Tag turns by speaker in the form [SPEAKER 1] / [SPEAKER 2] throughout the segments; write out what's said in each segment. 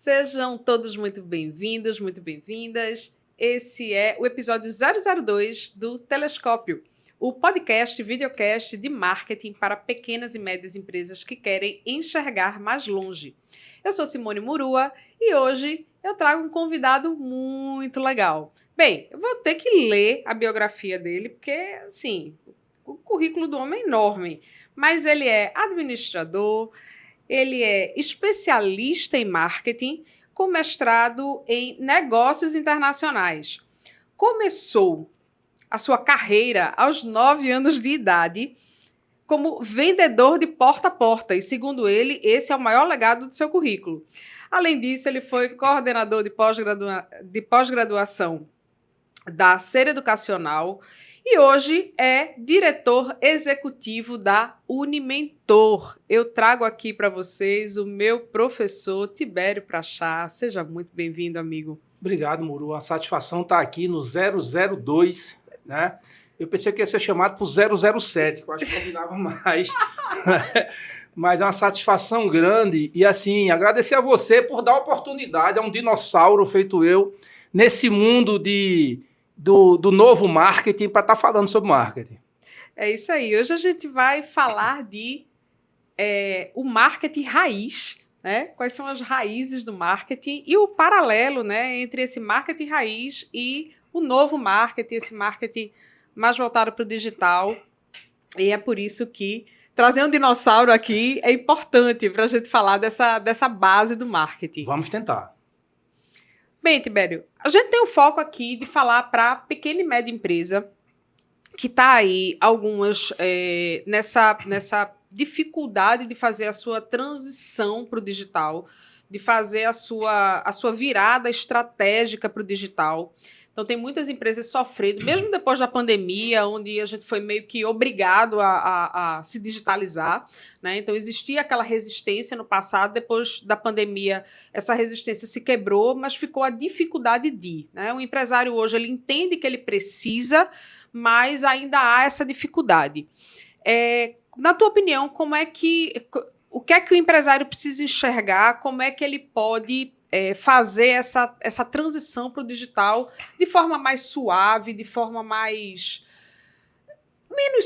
[SPEAKER 1] Sejam todos muito bem-vindos, muito bem-vindas. Esse é o episódio 002 do Telescópio, o podcast, videocast de marketing para pequenas e médias empresas que querem enxergar mais longe. Eu sou Simone Murua e hoje eu trago um convidado muito legal. Bem, eu vou ter que ler a biografia dele, porque, assim, o currículo do homem é enorme, mas ele é administrador. Ele é especialista em marketing, com mestrado em negócios internacionais. Começou a sua carreira aos 9 anos de idade como vendedor de porta a porta, e segundo ele, esse é o maior legado do seu currículo. Além disso, ele foi coordenador de pós-graduação da Ser Educacional e hoje é diretor executivo da Unimentor. Eu trago aqui para vocês o meu professor Tibério Prachá. Seja muito bem-vindo, amigo.
[SPEAKER 2] Obrigado, Muru. A satisfação está aqui no 002, né? Eu pensei que ia ser chamado para o 007, que eu acho que combinava mais. Mas é uma satisfação grande. E, assim, agradecer a você por dar oportunidade a um dinossauro feito eu nesse mundo do novo marketing para estar falando sobre marketing.
[SPEAKER 1] É isso aí. Hoje a gente vai falar de o marketing raiz, né? Quais são as raízes do marketing e o paralelo, né, entre esse marketing raiz e o novo marketing, esse marketing mais voltado para o digital. E é por isso que trazer um dinossauro aqui é importante para a gente falar dessa base do marketing.
[SPEAKER 2] Vamos tentar.
[SPEAKER 1] Bem, Tibério, a gente tem o foco aqui de falar para pequena e média empresa que está aí, algumas nessa dificuldade de fazer a sua transição para o digital, de fazer a sua virada estratégica para o digital. Então, tem muitas empresas sofrendo, mesmo depois da pandemia, onde a gente foi meio que obrigado a se digitalizar, né? Então, existia aquela resistência no passado, depois da pandemia, essa resistência se quebrou, mas ficou a dificuldade né? O empresário hoje, ele entende que ele precisa, mas ainda há essa dificuldade. Na tua opinião, o que é que o empresário precisa enxergar, como é que ele pode fazer essa transição para o digital de forma mais suave, de forma menos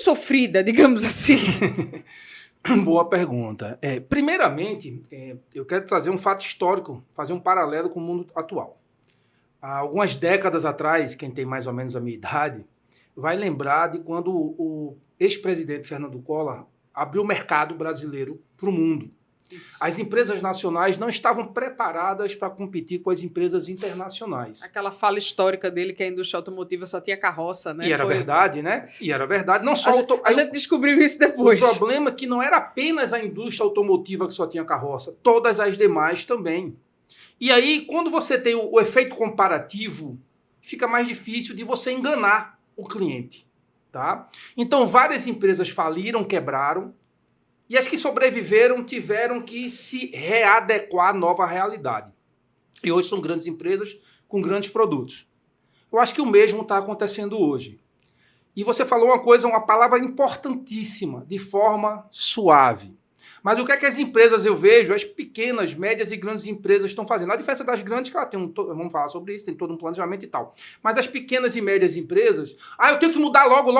[SPEAKER 1] sofrida, digamos assim?
[SPEAKER 2] Boa pergunta. Primeiramente, eu quero trazer um fato histórico, fazer um paralelo com o mundo atual. Há algumas décadas atrás, quem tem mais ou menos a minha idade, vai lembrar de quando o ex-presidente Fernando Collor abriu o mercado brasileiro para o mundo. As empresas nacionais não estavam preparadas para competir com as empresas internacionais.
[SPEAKER 1] Aquela fala histórica dele que a indústria automotiva só tinha carroça, né?
[SPEAKER 2] E era verdade, né? E era verdade. Não só
[SPEAKER 1] a gente descobriu isso depois.
[SPEAKER 2] O problema é que não era apenas a indústria automotiva que só tinha carroça, todas as demais também. E aí, quando você tem o efeito comparativo, fica mais difícil de você enganar o cliente, tá? Então, várias empresas faliram, quebraram, e as que sobreviveram tiveram que se readequar à nova realidade. E hoje são grandes empresas com grandes produtos. Eu acho que o mesmo está acontecendo hoje. E você falou uma palavra importantíssima, de forma suave. Mas o que é que as empresas, eu vejo, as pequenas, médias e grandes empresas estão fazendo? A diferença das grandes, que ela tem vamos falar sobre isso, tem todo um planejamento e tal. Mas as pequenas e médias empresas, eu tenho que mudar logo,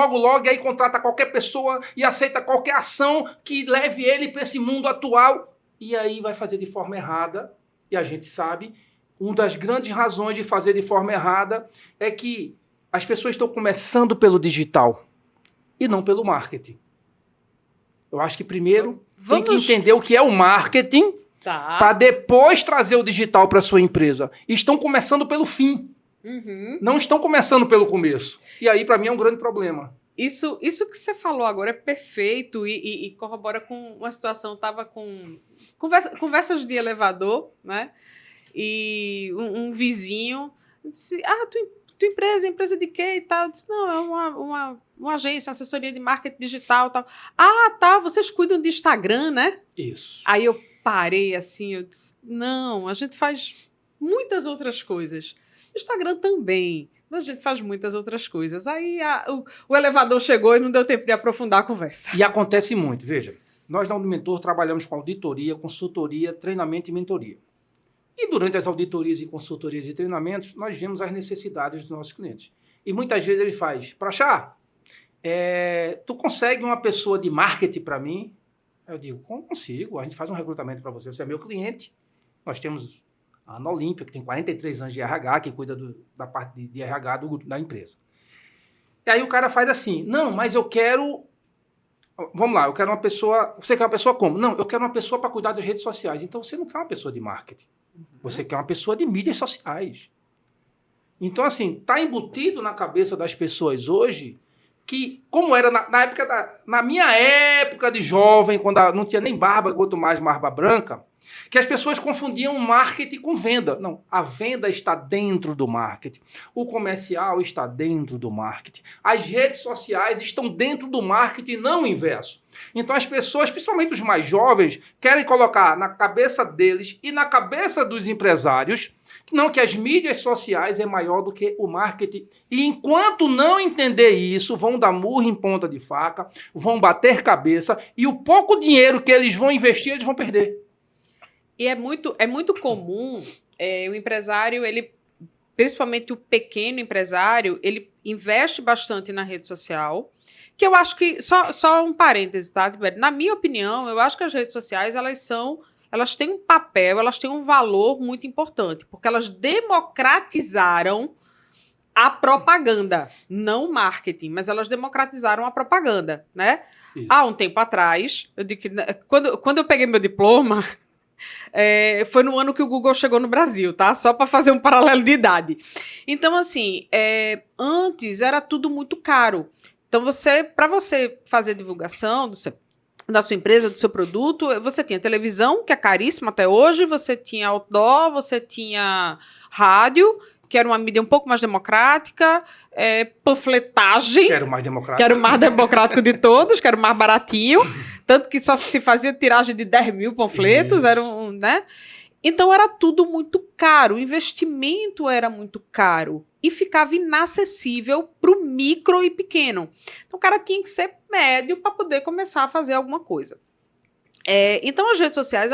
[SPEAKER 2] e aí contrata qualquer pessoa e aceita qualquer ação que leve ele para esse mundo atual. E aí vai fazer de forma errada, e a gente sabe, uma das grandes razões de fazer de forma errada é que as pessoas estão começando pelo digital e não pelo marketing. Eu acho que primeiro tem que entender o que é o marketing para depois trazer o digital para a sua empresa. E estão começando pelo fim.
[SPEAKER 1] Uhum.
[SPEAKER 2] Não estão começando pelo começo. E aí, para mim, é um grande problema.
[SPEAKER 1] Isso que você falou agora é perfeito e corrobora com uma situação. Estava com conversas de elevador, né? E um vizinho disse, tua empresa de quê e tal? Eu disse, não, é uma agência, uma assessoria de marketing digital e tal. Tá, vocês cuidam de Instagram, né?
[SPEAKER 2] Isso.
[SPEAKER 1] Aí eu parei assim, eu disse, não, a gente faz muitas outras coisas. Instagram também, mas a gente faz muitas outras coisas. Aí o elevador chegou e não deu tempo de aprofundar a conversa.
[SPEAKER 2] E acontece muito, veja, nós na Unimentor trabalhamos com auditoria, consultoria, treinamento e mentoria. E durante as auditorias e consultorias e treinamentos, nós vemos as necessidades dos nossos clientes. E muitas vezes ele faz, Prachá, tu consegue uma pessoa de marketing para mim? Eu digo, como consigo? A gente faz um recrutamento para você, você é meu cliente. Nós temos a Ana Olímpia, que tem 43 anos de RH, que cuida da parte de RH da empresa. E aí o cara faz assim, não, mas eu quero... Vamos lá, eu quero uma pessoa... Você quer uma pessoa como? Não, eu quero uma pessoa para cuidar das redes sociais. Então você não quer uma pessoa de marketing. Você quer uma pessoa de mídias sociais. Então, assim, está embutido na cabeça das pessoas hoje que, como era na minha época de jovem, quando não tinha nem barba, quanto mais barba branca, que as pessoas confundiam marketing com venda. Não, a venda está dentro do marketing. O comercial está dentro do marketing. As redes sociais estão dentro do marketing, não o inverso. Então as pessoas, principalmente os mais jovens, querem colocar na cabeça deles e na cabeça dos empresários não, que as mídias sociais é maior do que o marketing. E enquanto não entender isso, vão dar murro em ponta de faca, vão bater cabeça e o pouco dinheiro que eles vão investir, eles vão perder.
[SPEAKER 1] E é muito comum o empresário, principalmente o pequeno empresário, ele investe bastante na rede social, que eu acho que, só um parêntese, tá, Tibério? Na minha opinião, eu acho que as redes sociais, elas têm um papel, elas têm um valor muito importante, porque elas democratizaram a propaganda, não o marketing, mas elas democratizaram a propaganda, né? Isso. Há um tempo atrás, eu digo que quando eu peguei meu diploma, foi no ano que o Google chegou no Brasil, tá? Só para fazer um paralelo de idade. Então, assim, antes era tudo muito caro. Então, para você fazer divulgação da sua empresa, do seu produto, você tinha televisão, que é caríssima até hoje, você tinha outdoor, você tinha rádio, que era uma mídia um pouco mais democrática, panfletagem,
[SPEAKER 2] que era o mais democrático,
[SPEAKER 1] que era o mais democrático de todos, que era o mais baratinho, tanto que só se fazia tiragem de 10 mil panfletos, né? Então era tudo muito caro, o investimento era muito caro e ficava inacessível para o micro e pequeno. Então o cara tinha que ser médio para poder começar a fazer alguma coisa. Então as redes sociais,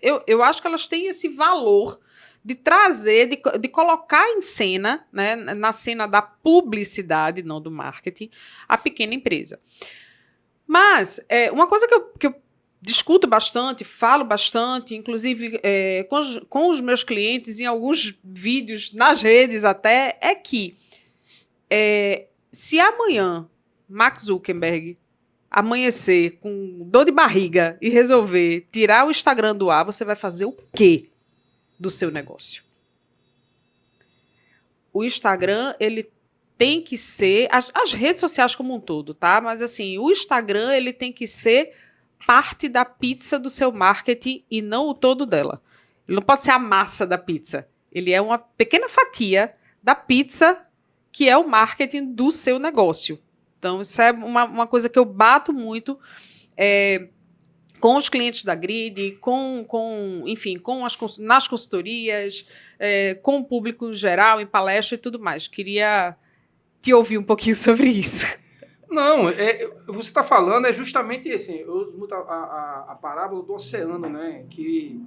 [SPEAKER 1] eu acho que elas têm esse valor de trazer, de colocar em cena, né, na cena da publicidade, não do marketing, a pequena empresa. Mas uma coisa que eu discuto bastante, falo bastante, inclusive com os meus clientes, em alguns vídeos, nas redes até, é que se amanhã Mark Zuckerberg amanhecer com dor de barriga e resolver tirar o Instagram do ar, você vai fazer o quê do seu negócio? O Instagram, ele tem que ser, as redes sociais como um todo, tá? Mas assim, o Instagram, ele tem que ser parte da pizza do seu marketing e não o todo dela. Ele não pode ser a massa da pizza. Ele é uma pequena fatia da pizza que é o marketing do seu negócio. Então, isso é uma coisa que eu bato muito com os clientes da Grid, enfim, nas consultorias, com o público em geral, em palestra e tudo mais. Queria te ouvir um pouquinho sobre isso.
[SPEAKER 2] Não, você está falando justamente assim, eu uso muito a parábola do oceano, né? Que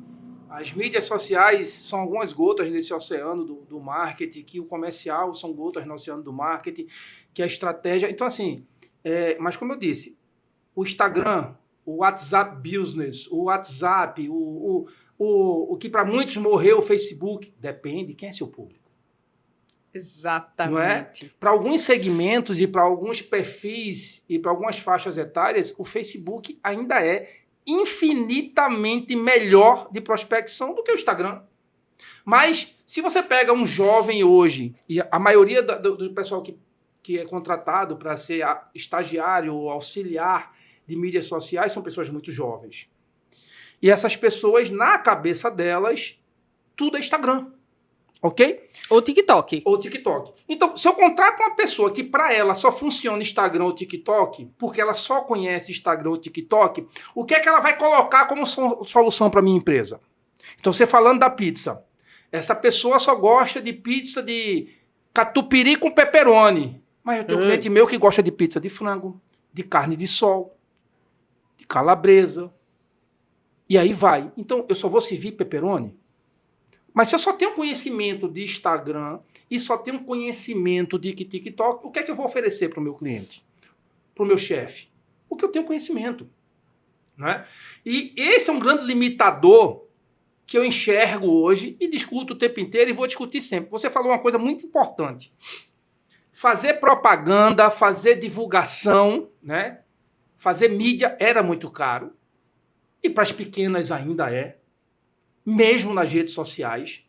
[SPEAKER 2] as mídias sociais são algumas gotas nesse oceano do marketing, que o comercial são gotas no oceano do marketing, que a estratégia... Então, assim, mas como eu disse, o Instagram, o WhatsApp Business, o WhatsApp, o que para muitos morreu, o Facebook, depende quem é seu público.
[SPEAKER 1] Exatamente.
[SPEAKER 2] Não é? Para alguns segmentos e para alguns perfis e para algumas faixas etárias, o Facebook ainda é infinitamente melhor de prospecção do que o Instagram. Mas se você pega um jovem hoje, e a maioria do pessoal que é contratado para ser estagiário ou auxiliar de mídias sociais são pessoas muito jovens. E essas pessoas, na cabeça delas, tudo é Instagram. Ok?
[SPEAKER 1] Ou TikTok.
[SPEAKER 2] Ou TikTok. Então, se eu contrato uma pessoa que para ela só funciona Instagram ou TikTok, porque ela só conhece Instagram ou TikTok, o que é que ela vai colocar como solução para a minha empresa? Então, você falando da pizza. Essa pessoa só gosta de pizza de catupiry com pepperoni. Mas eu tenho um cliente meu que gosta de pizza de frango, de carne de sol, de calabresa. E aí vai. Então, eu só vou servir pepperoni? Mas se eu só tenho conhecimento de Instagram e só tenho conhecimento de TikTok, o que é que eu vou oferecer para o meu cliente? Para o meu chefe? O que eu tenho conhecimento. Não é? E esse é um grande limitador que eu enxergo hoje e discuto o tempo inteiro e vou discutir sempre. Você falou uma coisa muito importante. Fazer propaganda, fazer divulgação, né? Fazer mídia era muito caro. E para as pequenas ainda é. Mesmo nas redes sociais.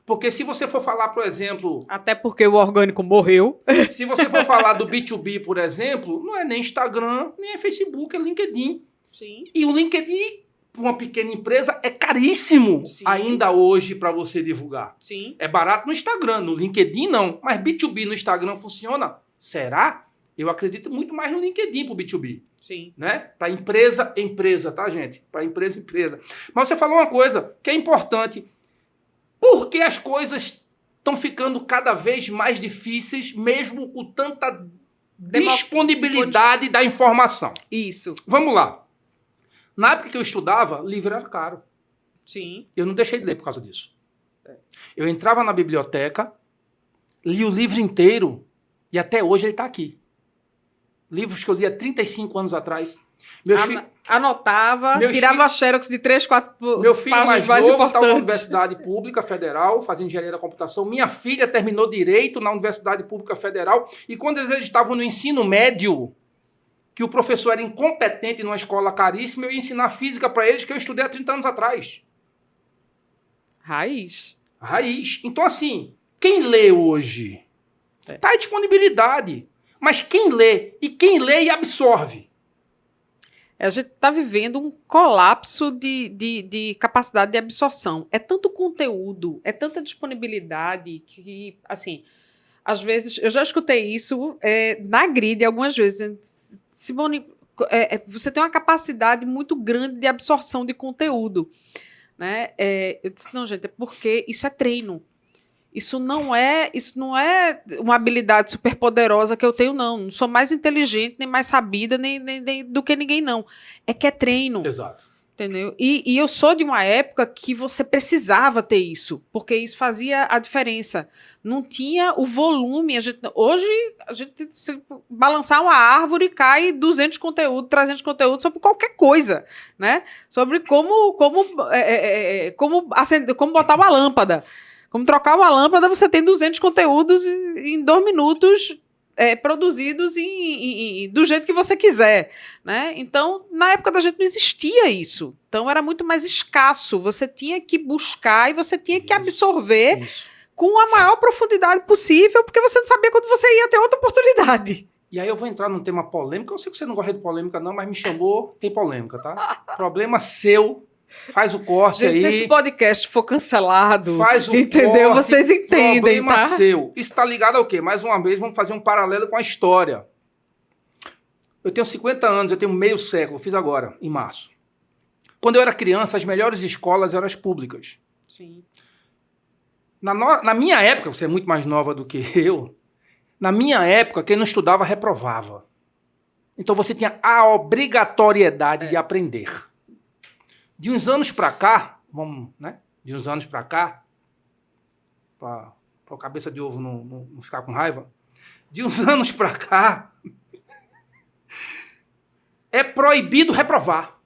[SPEAKER 2] Porque se você for falar, por exemplo...
[SPEAKER 1] Até porque o orgânico morreu.
[SPEAKER 2] Se você for falar do B2B, por exemplo, não é nem Instagram, nem é Facebook, é LinkedIn.
[SPEAKER 1] Sim.
[SPEAKER 2] E o LinkedIn, para uma pequena empresa, é caríssimo. Sim. Ainda hoje para você divulgar.
[SPEAKER 1] Sim.
[SPEAKER 2] É barato no Instagram, no LinkedIn não. Mas B2B no Instagram funciona? Será? Eu acredito muito mais no LinkedIn para o B2B.
[SPEAKER 1] Sim.
[SPEAKER 2] Né? Para empresa, tá, gente? Para empresa. Mas você falou uma coisa que é importante. Por que as coisas estão ficando cada vez mais difíceis, mesmo com tanta disponibilidade da informação?
[SPEAKER 1] Isso.
[SPEAKER 2] Vamos lá. Na época que eu estudava, livro era caro.
[SPEAKER 1] Sim.
[SPEAKER 2] Eu não deixei de ler por causa disso. Eu entrava na biblioteca, li o livro inteiro e até hoje ele está aqui. Livros que eu li há 35 anos atrás.
[SPEAKER 1] Anotava, tirava xerox de 3, 4
[SPEAKER 2] meu filho mais novo
[SPEAKER 1] importantes.
[SPEAKER 2] Estava na Universidade Pública Federal, fazendo engenharia da computação. Minha filha terminou Direito na Universidade Pública Federal. E quando eles estavam no ensino médio, que o professor era incompetente numa escola caríssima, eu ia ensinar física para eles, que eu estudei há 30 anos atrás.
[SPEAKER 1] Raiz.
[SPEAKER 2] Então, assim, quem lê hoje? Está em disponibilidade. Mas quem lê? E quem lê e absorve?
[SPEAKER 1] A gente está vivendo um colapso de capacidade de absorção. É tanto conteúdo, é tanta disponibilidade que, assim, às vezes, eu já escutei isso na grid algumas vezes. Simone, você tem uma capacidade muito grande de absorção de conteúdo. Né? Eu disse, não, gente, é porque isso é treino. Isso não é uma habilidade super poderosa que eu tenho, não. Não sou mais inteligente, nem mais sabida, nem do que ninguém, não. É que é treino.
[SPEAKER 2] Exato.
[SPEAKER 1] Entendeu? E eu sou de uma época que você precisava ter isso, porque isso fazia a diferença. Não tinha o volume. Hoje, a gente se balançar uma árvore cai 200 conteúdos, 300 conteúdos sobre qualquer coisa, né? Sobre como botar uma lâmpada. Como trocar uma lâmpada, você tem 200 conteúdos em 2 minutos produzidos do jeito que você quiser. Né? Então, na época da gente não existia isso. Então, era muito mais escasso. Você tinha que buscar e você tinha que absorver com a maior profundidade possível, porque você não sabia quando você ia ter outra oportunidade.
[SPEAKER 2] E aí eu vou entrar num tema polêmico. Eu sei que você não gosta de polêmica, não, mas me chamou, tem polêmica, tá? Problema seu. Faz o corte. Gente, aí.
[SPEAKER 1] Se esse podcast for cancelado,
[SPEAKER 2] faz o
[SPEAKER 1] entendeu?
[SPEAKER 2] Corte,
[SPEAKER 1] vocês entendem,
[SPEAKER 2] problema
[SPEAKER 1] tá?
[SPEAKER 2] seu. Isso está ligado ao quê? Mais uma vez, vamos fazer um paralelo com a história. Eu tenho 50 anos, eu tenho meio século, fiz agora, em março. Quando eu era criança, as melhores escolas eram as públicas.
[SPEAKER 1] Sim.
[SPEAKER 2] Na minha época, você é muito mais nova do que eu, na minha época, quem não estudava reprovava. Então você tinha a obrigatoriedade de aprender. De uns anos para cá, De uns anos para cá, para a cabeça de ovo não ficar com raiva, de uns anos para cá, é proibido reprovar.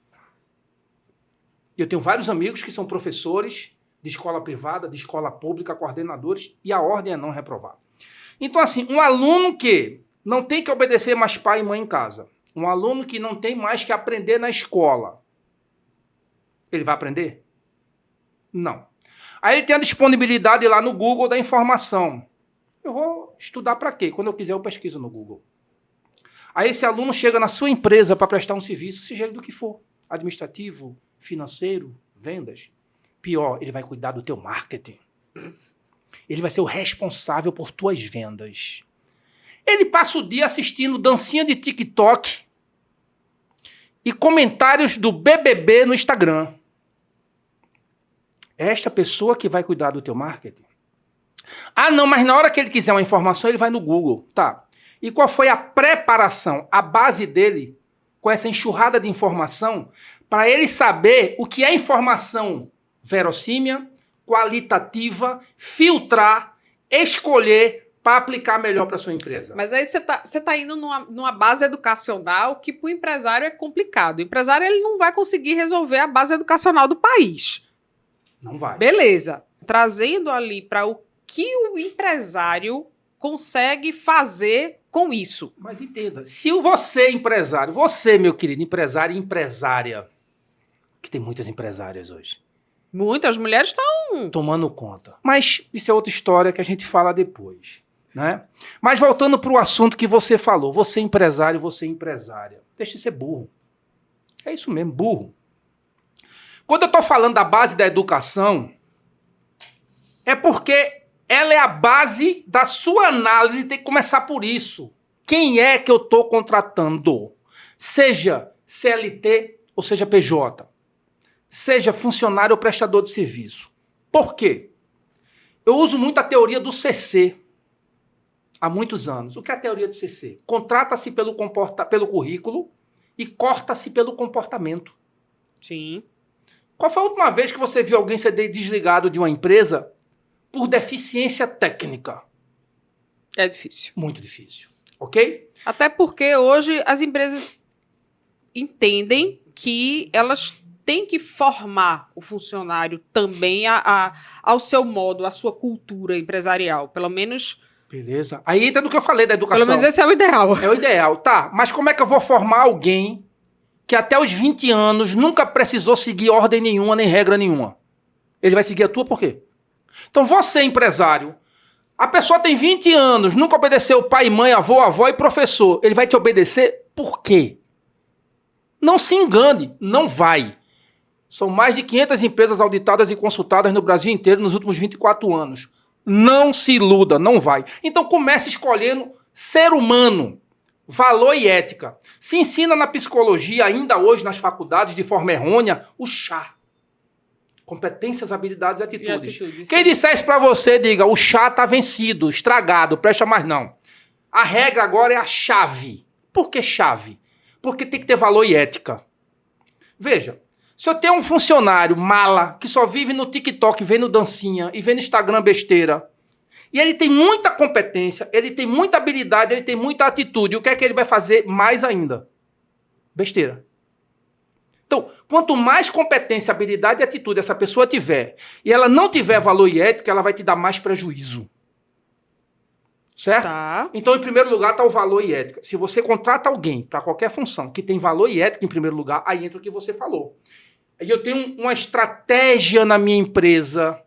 [SPEAKER 2] Eu tenho vários amigos que são professores de escola privada, de escola pública, coordenadores, e a ordem é não reprovar. Então, assim, um aluno que não tem que obedecer mais pai e mãe em casa, um aluno que não tem mais que aprender na escola, ele vai aprender? Não. Aí ele tem a disponibilidade lá no Google da informação. Eu vou estudar para quê? Quando eu quiser, eu pesquiso no Google. Aí esse aluno chega na sua empresa para prestar um serviço, seja ele do que for. Administrativo, financeiro, vendas. Pior, ele vai cuidar do teu marketing. Ele vai ser o responsável por tuas vendas. Ele passa o dia assistindo dancinha de TikTok e comentários do BBB no Instagram. É esta pessoa que vai cuidar do teu marketing? Ah, não, mas na hora que ele quiser uma informação, ele vai no Google. Tá. E qual foi a preparação, a base dele, com essa enxurrada de informação, para ele saber o que é informação verossímil, qualitativa, filtrar, escolher para aplicar melhor para sua empresa.
[SPEAKER 1] Mas aí você tá indo numa base educacional que para o empresário é complicado. O empresário ele não vai conseguir resolver a base educacional do país.
[SPEAKER 2] Não vai.
[SPEAKER 1] Beleza. Trazendo ali para o que o empresário consegue fazer com isso.
[SPEAKER 2] Mas entenda, se você, empresário, você, meu querido, empresário e empresária, que tem muitas empresárias hoje.
[SPEAKER 1] Muitas mulheres estão
[SPEAKER 2] tomando conta. Mas isso é outra história que a gente fala depois, né? Mas voltando para o assunto que você falou, você empresário, você empresária, deixa de ser burro. É isso mesmo, burro. Quando eu estou falando da base da educação, é porque ela é a base da sua análise, tem que começar por isso. Quem é que eu estou contratando? Seja CLT ou seja PJ. Seja funcionário ou prestador de serviço. Por quê? Eu uso muito a teoria do CC há muitos anos. O que é a teoria do CC? Contrata-se pelo currículo e corta-se pelo comportamento.
[SPEAKER 1] Sim.
[SPEAKER 2] Qual foi a última vez que você viu alguém ser desligado de uma empresa por deficiência técnica?
[SPEAKER 1] É difícil.
[SPEAKER 2] Muito difícil. Ok?
[SPEAKER 1] Até porque hoje as empresas entendem que elas têm que formar o funcionário também ao seu modo, à sua cultura empresarial. Pelo menos...
[SPEAKER 2] Beleza. Aí entra no que eu falei da educação.
[SPEAKER 1] Pelo menos esse é o ideal.
[SPEAKER 2] É o ideal. Tá, mas como é que eu vou formar alguém que até os 20 anos nunca precisou seguir ordem nenhuma, nem regra nenhuma? Ele vai seguir a tua por quê? Então você, empresário, a pessoa tem 20 anos, nunca obedeceu pai, mãe, avó e professor. Ele vai te obedecer por quê? Não se engane, não vai. São mais de 500 empresas auditadas e consultadas no Brasil inteiro nos últimos 24 anos. Não se iluda, não vai. Então comece escolhendo ser humano, valor e ética. Se ensina na psicologia, ainda hoje nas faculdades, de forma errônea, o chá. Competências, habilidades e atitudes. Quem disser isso para você, diga, o chá está vencido, estragado, presta mais não. A regra agora é a chave. Por que chave? Porque tem que ter valor e ética. Veja, se eu tenho um funcionário mala, que só vive no TikTok, vendo dancinha e vê no Instagram besteira, e ele tem muita competência, ele tem muita habilidade, ele tem muita atitude, o que é que ele vai fazer mais ainda? Besteira. Então, quanto mais competência, habilidade e atitude essa pessoa tiver, e ela não tiver valor e ética, ela vai te dar mais prejuízo. Certo?
[SPEAKER 1] Tá.
[SPEAKER 2] Então, em primeiro lugar, está o valor e ética. Se você contrata alguém para qualquer função que tem valor e ética em primeiro lugar, aí entra o que você falou. Aí eu tenho uma estratégia na minha empresa,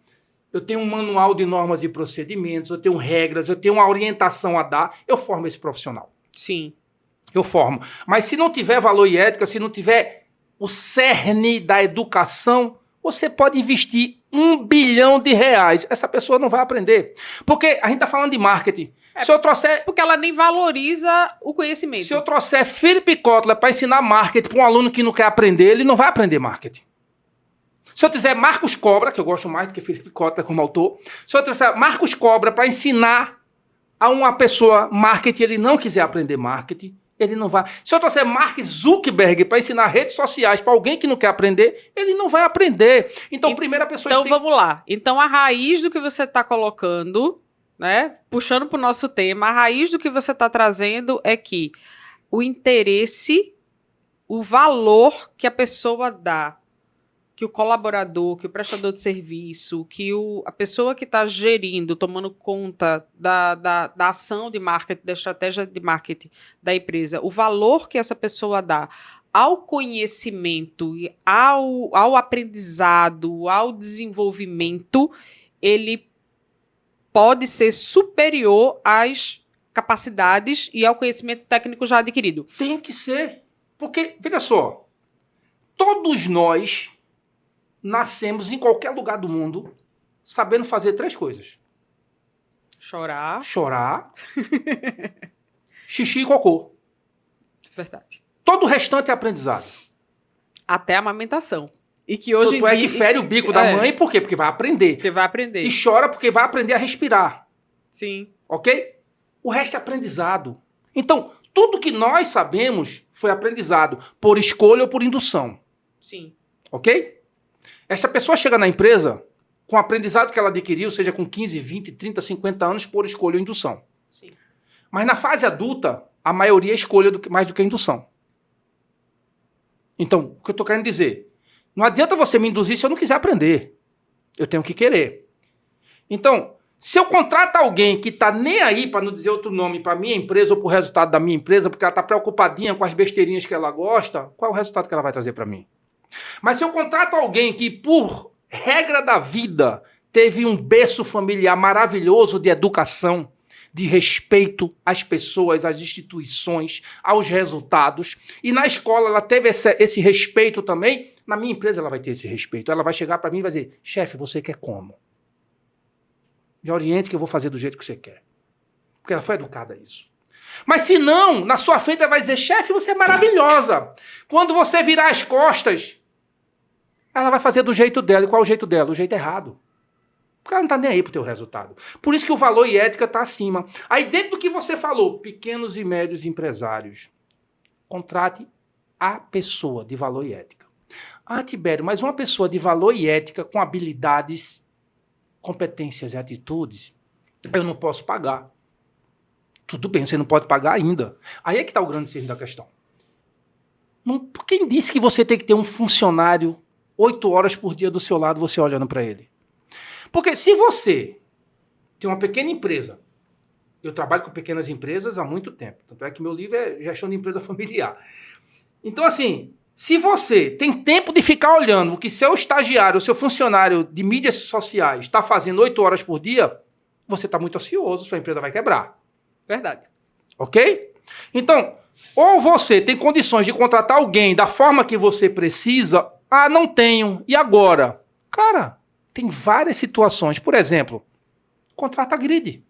[SPEAKER 2] eu tenho um manual de normas e procedimentos, eu tenho regras, eu tenho uma orientação a dar, eu formo esse profissional.
[SPEAKER 1] Sim.
[SPEAKER 2] Eu formo. Mas se não tiver valor e ética, se não tiver o cerne da educação, você pode investir R$1 bilhão. Essa pessoa não vai aprender. Porque a gente está falando de marketing. Se eu trouxer...
[SPEAKER 1] Porque ela nem valoriza o conhecimento.
[SPEAKER 2] Se eu trouxer Philip Kotler para ensinar marketing para um aluno que não quer aprender, ele não vai aprender marketing. Se eu fizer Marcos Cobra, que eu gosto mais do que Philip Kotler como autor, se eu trouxer Marcos Cobra para ensinar a uma pessoa marketing, ele não quiser aprender marketing, ele não vai. Se eu trouxer Mark Zuckerberg para ensinar redes sociais para alguém que não quer aprender, ele não vai aprender. Então, primeiro a pessoa...
[SPEAKER 1] Então, vamos lá. Então, a raiz do que você está colocando, né, puxando para o nosso tema, a raiz do que você está trazendo é que o interesse, o valor que a pessoa dá, que o colaborador, que o prestador de serviço, que a pessoa que está gerindo, tomando conta da ação de marketing, da estratégia de marketing da empresa, o valor que essa pessoa dá ao conhecimento, ao aprendizado, ao desenvolvimento, ele pode ser superior às capacidades e ao conhecimento técnico já adquirido.
[SPEAKER 2] Tem que ser. Porque, veja só, todos nós nascemos em qualquer lugar do mundo sabendo fazer 3 coisas.
[SPEAKER 1] Chorar.
[SPEAKER 2] Xixi e cocô.
[SPEAKER 1] Verdade.
[SPEAKER 2] Todo o restante é aprendizado.
[SPEAKER 1] Até a amamentação. E que hoje
[SPEAKER 2] Tu é que fere o bico da mãe, por quê? Porque vai aprender.
[SPEAKER 1] Porque vai aprender.
[SPEAKER 2] E chora porque vai aprender a respirar.
[SPEAKER 1] Sim.
[SPEAKER 2] Ok? O resto é aprendizado. Então, tudo que nós sabemos foi aprendizado, por escolha ou por indução.
[SPEAKER 1] Sim.
[SPEAKER 2] Ok? Essa pessoa chega na empresa com o aprendizado que ela adquiriu, seja com 15, 20, 30, 50 anos, por escolha ou indução.
[SPEAKER 1] Sim.
[SPEAKER 2] Mas na fase adulta, a maioria é escolha mais do que a indução. Então, o que eu estou querendo dizer? Não adianta você me induzir se eu não quiser aprender. Eu tenho que querer. Então, se eu contrato alguém que está nem aí, para não dizer outro nome, para a minha empresa ou para o resultado da minha empresa, porque ela está preocupadinha com as besteirinhas que ela gosta, qual é o resultado que ela vai trazer para mim? Mas se eu contrato alguém que, por regra da vida, teve um berço familiar maravilhoso de educação, de respeito às pessoas, às instituições, aos resultados, e na escola ela teve esse respeito também, na minha empresa ela vai ter esse respeito. Ela vai chegar para mim e vai dizer, chefe, você quer como? Me oriente que eu vou fazer do jeito que você quer. Porque ela foi educada a isso. Mas se não, na sua frente ela vai dizer, chefe, você é maravilhosa. Quando você virar as costas, ela vai fazer do jeito dela. E qual é o jeito dela? O jeito errado. Porque ela não está nem aí para o teu resultado. Por isso que o valor e ética está acima. Aí dentro do que você falou, pequenos e médios empresários, contrate a pessoa de valor e ética. Ah, Tibério, mas uma pessoa de valor e ética com habilidades, competências e atitudes, eu não posso pagar. Tudo bem, você não pode pagar ainda. Aí é que está o grande cerne da questão. Quem disse que você tem que ter um funcionário 8 horas por dia do seu lado, você olhando para ele? Porque se você tem uma pequena empresa, eu trabalho com pequenas empresas há muito tempo, tanto é que meu livro é Gestão de Empresa Familiar. Então, assim, se você tem tempo de ficar olhando o que seu estagiário, seu funcionário de mídias sociais está fazendo 8 horas por dia, você está muito ocioso, sua empresa vai quebrar.
[SPEAKER 1] Verdade.
[SPEAKER 2] Ok? Então, ou você tem condições de contratar alguém da forma que você precisa, não tenho, e agora? Cara, tem várias situações. Por exemplo, contrata a Grid.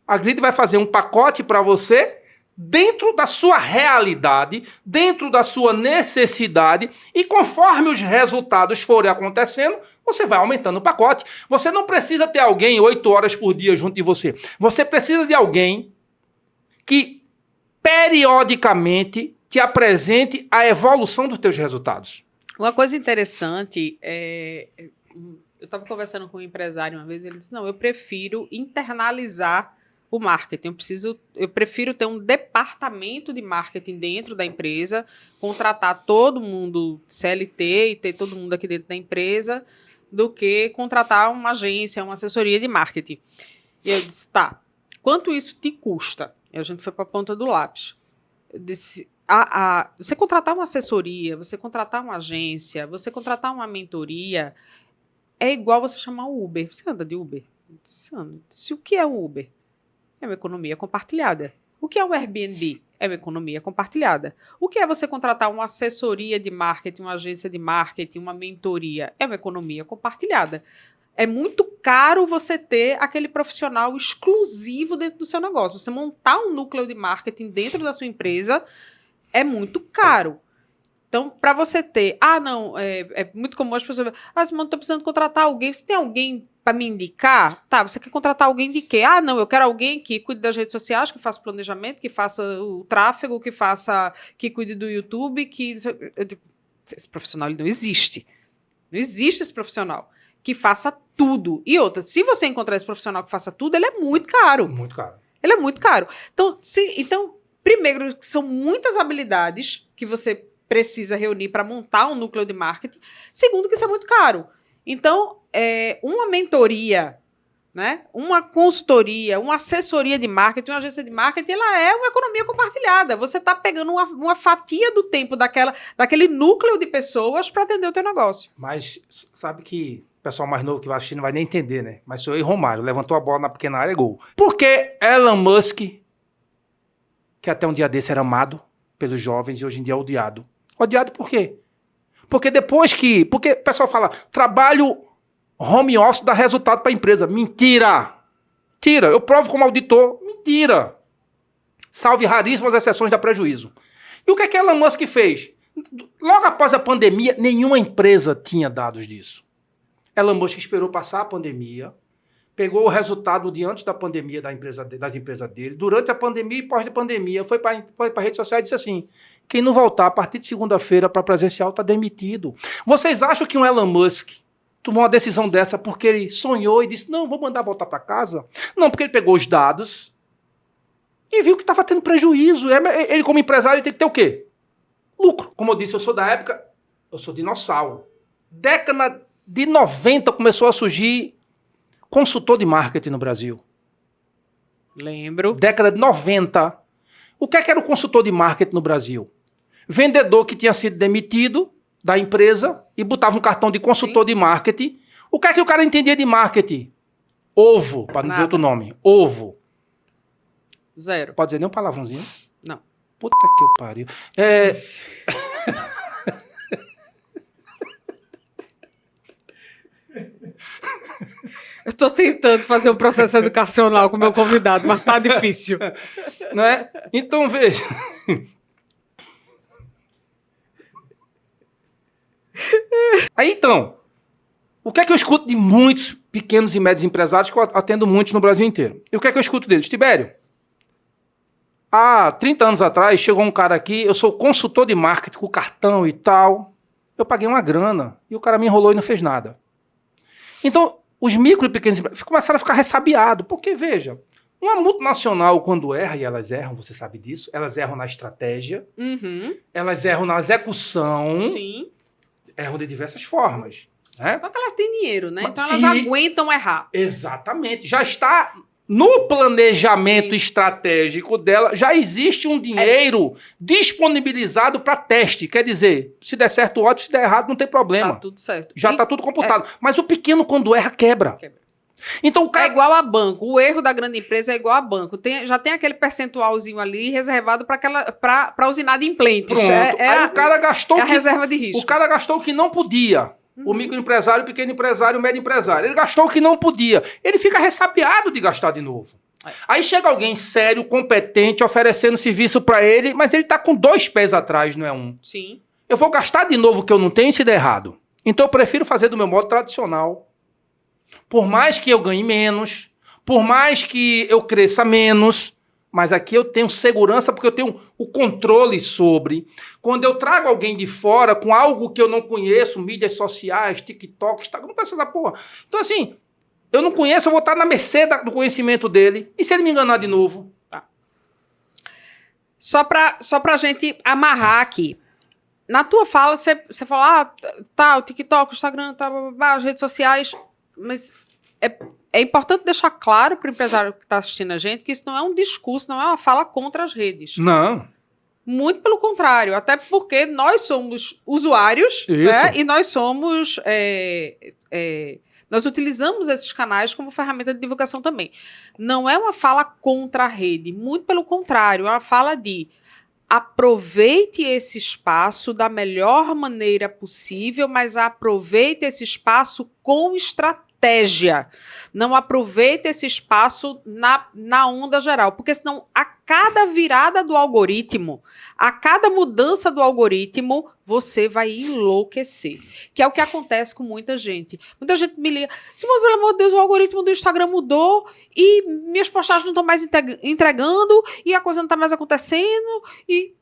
[SPEAKER 2] A Grid vai fazer um pacote para você dentro da sua realidade, dentro da sua necessidade, e conforme os resultados forem acontecendo, você vai aumentando o pacote. Você não precisa ter alguém 8 horas por dia junto de você. Você precisa de alguém que periodicamente te apresente a evolução dos teus resultados.
[SPEAKER 1] Uma coisa interessante, eu estava conversando com um empresário uma vez, ele disse, não, eu prefiro internalizar o marketing, eu prefiro ter um departamento de marketing dentro da empresa, contratar todo mundo CLT e ter todo mundo aqui dentro da empresa, do que contratar uma agência, uma assessoria de marketing. E eu disse, tá, quanto isso te custa? E a gente foi para a ponta do lápis. Eu disse, você contratar uma assessoria, você contratar uma agência, você contratar uma mentoria, é igual você chamar o Uber. Você anda de Uber? Eu disse, o que é o Uber? É uma economia compartilhada. O que é o Airbnb? É uma economia compartilhada. O que é você contratar uma assessoria de marketing, uma agência de marketing, uma mentoria? É uma economia compartilhada. É muito caro você ter aquele profissional exclusivo dentro do seu negócio. Você montar um núcleo de marketing dentro da sua empresa é muito caro. Então, para você ter... é muito comum as pessoas... Simone, estou precisando contratar alguém. Você tem alguém para me indicar? Tá, você quer contratar alguém de quê? Eu quero alguém que cuide das redes sociais, que faça planejamento, que faça o tráfego, que cuide do YouTube, esse profissional ele não existe. Não existe esse profissional que faça tudo. E outra, se você encontrar esse profissional que faça tudo, ele é muito caro.
[SPEAKER 2] Muito caro.
[SPEAKER 1] Ele é muito caro. Então, primeiro, são muitas habilidades que você precisa reunir para montar um núcleo de marketing. Segundo, que isso é muito caro. Então, uma mentoria, né, uma consultoria, uma assessoria de marketing, uma agência de marketing, ela é uma economia compartilhada. Você está pegando uma fatia do tempo daquele núcleo de pessoas para atender o teu negócio.
[SPEAKER 2] Mas sabe que o pessoal mais novo que vai assistir não vai nem entender, né? Mas sou eu e Romário. Levantou a bola na pequena área, é gol. Por que Elon Musk, que até um dia desse era amado pelos jovens e hoje em dia é odiado? Odiado por quê? Porque porque o pessoal fala, trabalho home office dá resultado para a empresa. Mentira! Mentira! Eu provo como auditor. Mentira! Salve raríssimas exceções dá prejuízo. E o que Elon Musk fez? Logo após a pandemia, nenhuma empresa tinha dados disso. Elon Musk esperou passar a pandemia, pegou o resultado de antes da pandemia das empresas dele, durante a pandemia e pós-pandemia, foi para a rede social e disse assim, quem não voltar a partir de segunda-feira para presencial está demitido. Vocês acham que um Elon Musk tomou uma decisão dessa porque ele sonhou e disse, não, vou mandar voltar para casa. Não, porque ele pegou os dados e viu que estava tendo prejuízo. Ele, como empresário, ele tem que ter o quê? Lucro. Como eu disse, eu sou da época, eu sou dinossauro. Década de 90 começou a surgir consultor de marketing no Brasil.
[SPEAKER 1] Lembro.
[SPEAKER 2] Década de 90. O que era o consultor de marketing no Brasil? Vendedor que tinha sido demitido da empresa e botava um cartão de consultor de marketing. O que o cara entendia de marketing? Ovo, para não dizer outro nome. Ovo.
[SPEAKER 1] Zero.
[SPEAKER 2] Pode dizer nem um palavrãozinho?
[SPEAKER 1] Não.
[SPEAKER 2] Puta que eu pariu.
[SPEAKER 1] Eu estou tentando fazer um processo educacional com o meu convidado, mas tá difícil.
[SPEAKER 2] Não é? Então, veja. Aí, então, o que é que eu escuto de muitos pequenos e médios empresários, que eu atendo muitos no Brasil inteiro? E o que é que eu escuto deles? Tibério, há 30 anos atrás, chegou um cara aqui, eu sou consultor de marketing com cartão e tal, eu paguei uma grana, e o cara me enrolou e não fez nada. Então, os micro e pequenos empresários começaram a ficar ressabiados, porque, veja, uma multinacional, quando erra, e elas erram, você sabe disso, elas erram na estratégia, elas erram na execução,
[SPEAKER 1] Sim.
[SPEAKER 2] erram de diversas formas. Né?
[SPEAKER 1] Porque elas têm dinheiro, né?
[SPEAKER 2] Mas,
[SPEAKER 1] então elas aguentam errar.
[SPEAKER 2] Exatamente. Já está no planejamento estratégico dela, já existe um dinheiro disponibilizado para teste. Quer dizer, se der certo, ótimo, se der errado, não tem problema.
[SPEAKER 1] Tá tudo certo.
[SPEAKER 2] Já está tudo computado. Mas o pequeno, quando erra, quebra. Então, o cara...
[SPEAKER 1] É igual a banco. O erro da grande empresa é igual a banco. Já tem aquele percentualzinho ali reservado para usar inadimplentes.
[SPEAKER 2] Aí o cara gastou
[SPEAKER 1] a reserva de risco.
[SPEAKER 2] O cara gastou o que não podia. O microempresário, o pequeno empresário, o médio empresário. Ele gastou o que não podia. Ele fica ressabiado de gastar de novo. Aí chega alguém sério, competente, oferecendo serviço para ele, mas ele está com 2 pés atrás, não é um.
[SPEAKER 1] Sim.
[SPEAKER 2] Eu vou gastar de novo o que eu não tenho se der errado. Então eu prefiro fazer do meu modo tradicional. Por mais que eu ganhe menos, por mais que eu cresça menos, mas aqui eu tenho segurança porque eu tenho o controle sobre. Quando eu trago alguém de fora com algo que eu não conheço, mídias sociais, TikTok, Instagram, não pensa essa porra. Então assim, eu não conheço, eu vou estar na mercê do conhecimento dele. E se ele me enganar de novo?
[SPEAKER 1] Tá. Só pra gente amarrar aqui. Na tua fala, você fala, tá, o TikTok, o Instagram, tá, as redes sociais, mas é importante deixar claro para o empresário que está assistindo a gente que isso não é um discurso, não é uma fala contra as redes.
[SPEAKER 2] Não.
[SPEAKER 1] Muito pelo contrário, até porque nós somos usuários, né, e nós somos... nós utilizamos esses canais como ferramenta de divulgação também. Não é uma fala contra a rede, muito pelo contrário, é uma fala de aproveite esse espaço da melhor maneira possível, mas aproveite esse espaço com estratégia. Não aproveite esse espaço na onda geral, porque senão a cada virada do algoritmo, a cada mudança do algoritmo, você vai enlouquecer. Que é o que acontece com muita gente. Muita gente me liga, Simone, pelo amor de Deus, o algoritmo do Instagram mudou e minhas postagens não estão mais entregando e a coisa não está mais acontecendo e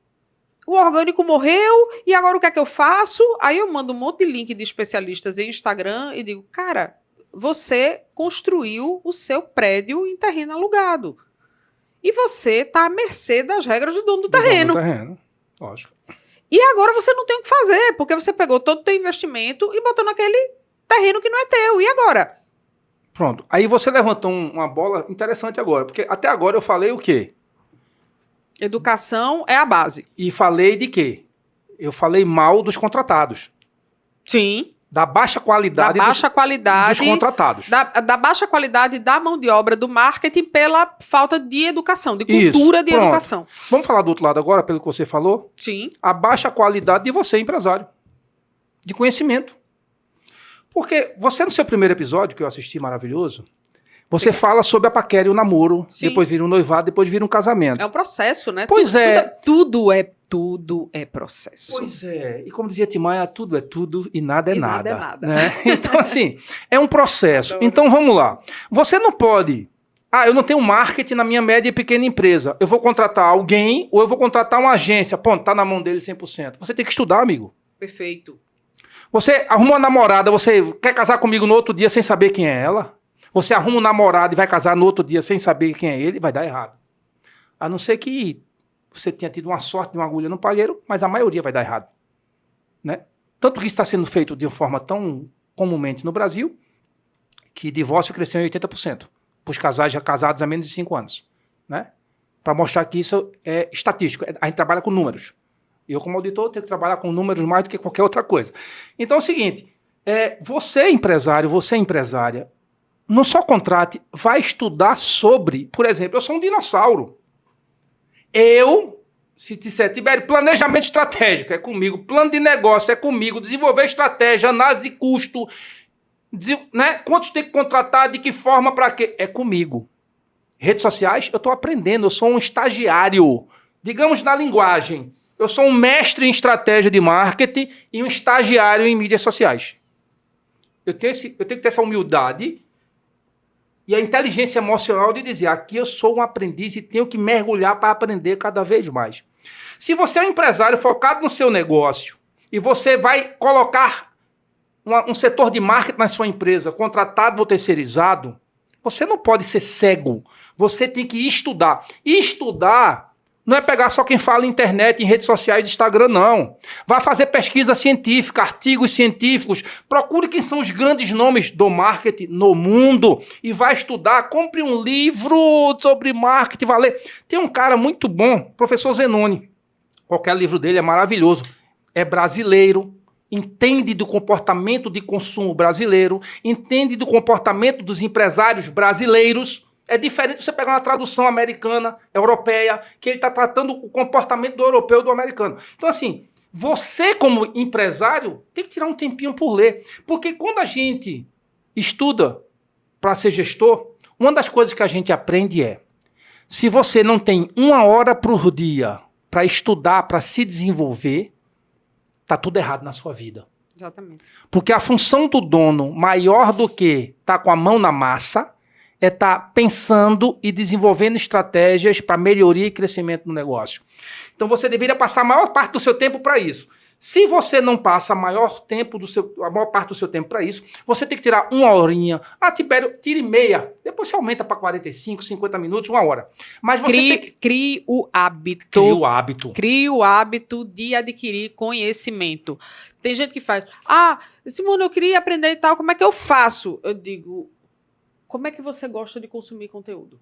[SPEAKER 1] o orgânico morreu e agora o que é que eu faço? Aí eu mando um monte de link de especialistas em Instagram e digo, cara, você construiu o seu prédio em terreno alugado. E você está à mercê das regras do dono do terreno.
[SPEAKER 2] Lógico.
[SPEAKER 1] E agora você não tem o que fazer, porque você pegou todo o teu investimento e botou naquele terreno que não é teu. E agora?
[SPEAKER 2] Pronto. Aí você levantou uma bola interessante agora, porque até agora eu falei o quê?
[SPEAKER 1] Educação é a base.
[SPEAKER 2] E falei de quê? Eu falei mal dos contratados.
[SPEAKER 1] Sim.
[SPEAKER 2] Da baixa qualidade,
[SPEAKER 1] dos
[SPEAKER 2] contratados.
[SPEAKER 1] Da baixa qualidade da mão de obra do marketing pela falta de educação, de cultura de educação.
[SPEAKER 2] Vamos falar do outro lado agora, pelo que você falou?
[SPEAKER 1] Sim.
[SPEAKER 2] A baixa qualidade de você, empresário. De conhecimento. Porque você, no seu primeiro episódio, que eu assisti maravilhoso, você fala sobre a paquera e o namoro, depois vira um noivado, depois vira um casamento.
[SPEAKER 1] É um processo, né?
[SPEAKER 2] Pois
[SPEAKER 1] Tudo é processo.
[SPEAKER 2] Pois é. E como dizia Timaya, tudo é tudo e nada é nada.
[SPEAKER 1] Nada é nada.
[SPEAKER 2] Né? Então, assim, é um processo. Então, vamos lá. Você não pode... eu não tenho marketing na minha média e pequena empresa. Eu vou contratar alguém ou eu vou contratar uma agência. Pô, tá na mão dele 100%. Você tem que estudar, amigo.
[SPEAKER 1] Perfeito.
[SPEAKER 2] Você arruma uma namorada, você quer casar comigo no outro dia sem saber quem é ela? Você arruma um namorado e vai casar no outro dia sem saber quem é ele? Vai dar errado. A não ser que você tenha tido uma sorte de uma agulha no palheiro, mas a maioria vai dar errado. Né? Tanto que isso está sendo feito de uma forma tão comumente no Brasil, que divórcio cresceu em 80% para os casais já casados há menos de 5 anos. Né? Para mostrar que isso é estatístico. A gente trabalha com números. Eu, como auditor, tenho que trabalhar com números mais do que qualquer outra coisa. Então é o seguinte, você empresário, você empresária, não só contrate, vai estudar sobre, por exemplo, eu sou um dinossauro. Se disser, Tibério, planejamento estratégico é comigo, plano de negócio é comigo, desenvolver estratégia, análise de custo, né? Quantos tem que contratar, de que forma, para quê? É comigo. Redes sociais, eu estou aprendendo, eu sou um estagiário. Digamos na linguagem, eu sou um mestre em estratégia de marketing e um estagiário em mídias sociais. Eu tenho que ter essa humildade e a inteligência emocional de dizer, aqui eu sou um aprendiz e tenho que mergulhar para aprender cada vez mais. Se você é um empresário focado no seu negócio e você vai colocar um setor de marketing na sua empresa, contratado ou terceirizado, você não pode ser cego. Você tem que estudar. E estudar não é pegar só quem fala em internet, em redes sociais, Instagram, não. Vai fazer pesquisa científica, artigos científicos, procure quem são os grandes nomes do marketing no mundo e vai estudar, compre um livro sobre marketing, vai ler. Tem um cara muito bom, professor Zenoni. Qualquer livro dele é maravilhoso. É brasileiro, entende do comportamento de consumo brasileiro, entende do comportamento dos empresários brasileiros. É diferente você pegar uma tradução americana, europeia, que ele está tratando o comportamento do europeu e do americano. Então, assim, você como empresário tem que tirar um tempinho por ler. Porque quando a gente estuda para ser gestor, uma das coisas que a gente aprende é, se você não tem 1 hora por dia para estudar, para se desenvolver, está tudo errado na sua vida.
[SPEAKER 1] Exatamente.
[SPEAKER 2] Porque a função do dono, maior do que estar com a mão na massa, é estar pensando e desenvolvendo estratégias para melhoria e crescimento no negócio. Então você deveria passar a maior parte do seu tempo para isso. Se você não passa a maior parte do seu tempo para isso, você tem que tirar 1 horinha. Tibério, tire meia. Depois você aumenta para 45, 50 minutos, 1 hora. Mas você
[SPEAKER 1] crie o hábito.
[SPEAKER 2] Crie o hábito.
[SPEAKER 1] Crie o hábito de adquirir conhecimento. Tem gente que faz, Simone, eu queria aprender e tal, como é que eu faço? Eu digo, como é que você gosta de consumir conteúdo?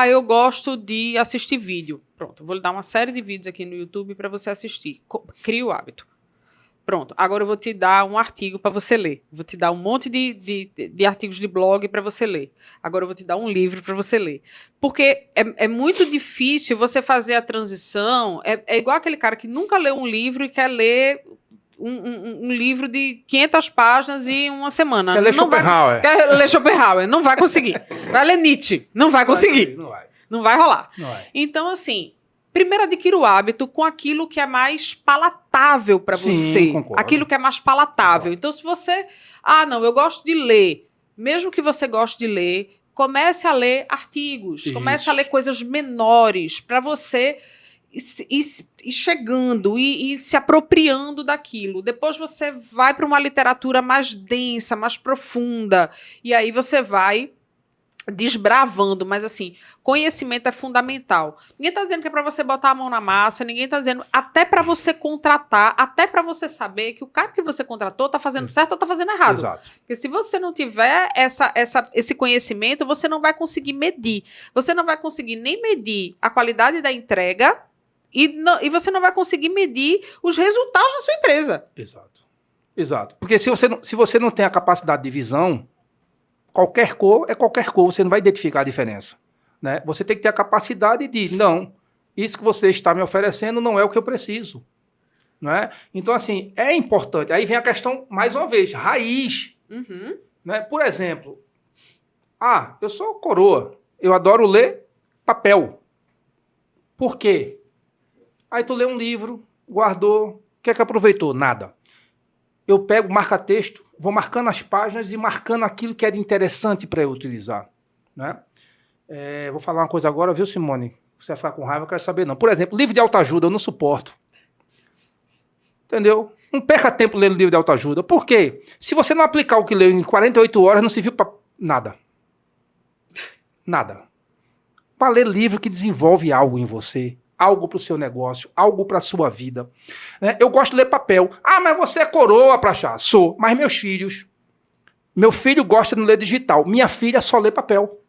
[SPEAKER 1] Eu gosto de assistir vídeo. Pronto, vou lhe dar uma série de vídeos aqui no YouTube para você assistir. Crie o hábito. Pronto, agora eu vou te dar um artigo para você ler. Vou te dar um monte de artigos de blog para você ler. Agora eu vou te dar um livro para você ler. Porque é muito difícil você fazer a transição. É igual aquele cara que nunca leu um livro e quer ler um livro de 500 páginas em uma semana.
[SPEAKER 2] Quer ler Schopenhauer.
[SPEAKER 1] Quer ler Schopenhauer. Não vai conseguir. Vai ler Nietzsche. Não vai conseguir. Não vai rolar.
[SPEAKER 2] Não vai.
[SPEAKER 1] Então, assim, primeiro adquira o hábito com aquilo que é mais palatável para você.
[SPEAKER 2] Concordo.
[SPEAKER 1] Aquilo que é mais palatável. Concordo. Então, se você... eu gosto de ler. Mesmo que você goste de ler, comece a ler artigos. Isso. Comece a ler coisas menores para você ir chegando e se apropriando daquilo. Depois você vai para uma literatura mais densa, mais profunda. E aí você vai desbravando, mas assim, conhecimento é fundamental. Ninguém está dizendo que é para você botar a mão na massa, ninguém está dizendo, até para você contratar, até para você saber que o cara que você contratou está fazendo certo ou está fazendo errado.
[SPEAKER 2] Exato.
[SPEAKER 1] Porque se você não tiver esse conhecimento, você não vai conseguir medir. Você não vai conseguir nem medir a qualidade da entrega e você não vai conseguir medir os resultados da sua empresa.
[SPEAKER 2] Exato. Porque se você não tem a capacidade de visão, qualquer cor é qualquer cor, você não vai identificar a diferença. Né? Você tem que ter a capacidade de, não, isso que você está me oferecendo não é o que eu preciso. Né? Então, assim, é importante. Aí vem a questão, mais uma vez, raiz.
[SPEAKER 1] Uhum.
[SPEAKER 2] Né? Por exemplo, eu sou coroa, eu adoro ler papel. Por quê? Aí tu lê um livro, guardou, o que é que aproveitou? Nada. Eu pego, marca-texto, vou marcando as páginas e marcando aquilo que é de interessante para eu utilizar. Né? Vou falar uma coisa agora, viu, Simone? Você vai ficar com raiva, eu quero saber não. Por exemplo, livro de autoajuda, eu não suporto. Entendeu? Não perca tempo lendo livro de autoajuda. Por quê? Se você não aplicar o que leu em 48 horas, não serviu para nada. Nada. Para ler livro que desenvolve algo em você, algo para o seu negócio, algo para a sua vida. Né? Eu gosto de ler papel. Ah, mas você é coroa, Prachá. Sou. Mas meus filhos... Meu filho gosta de ler digital. Minha filha só lê papel.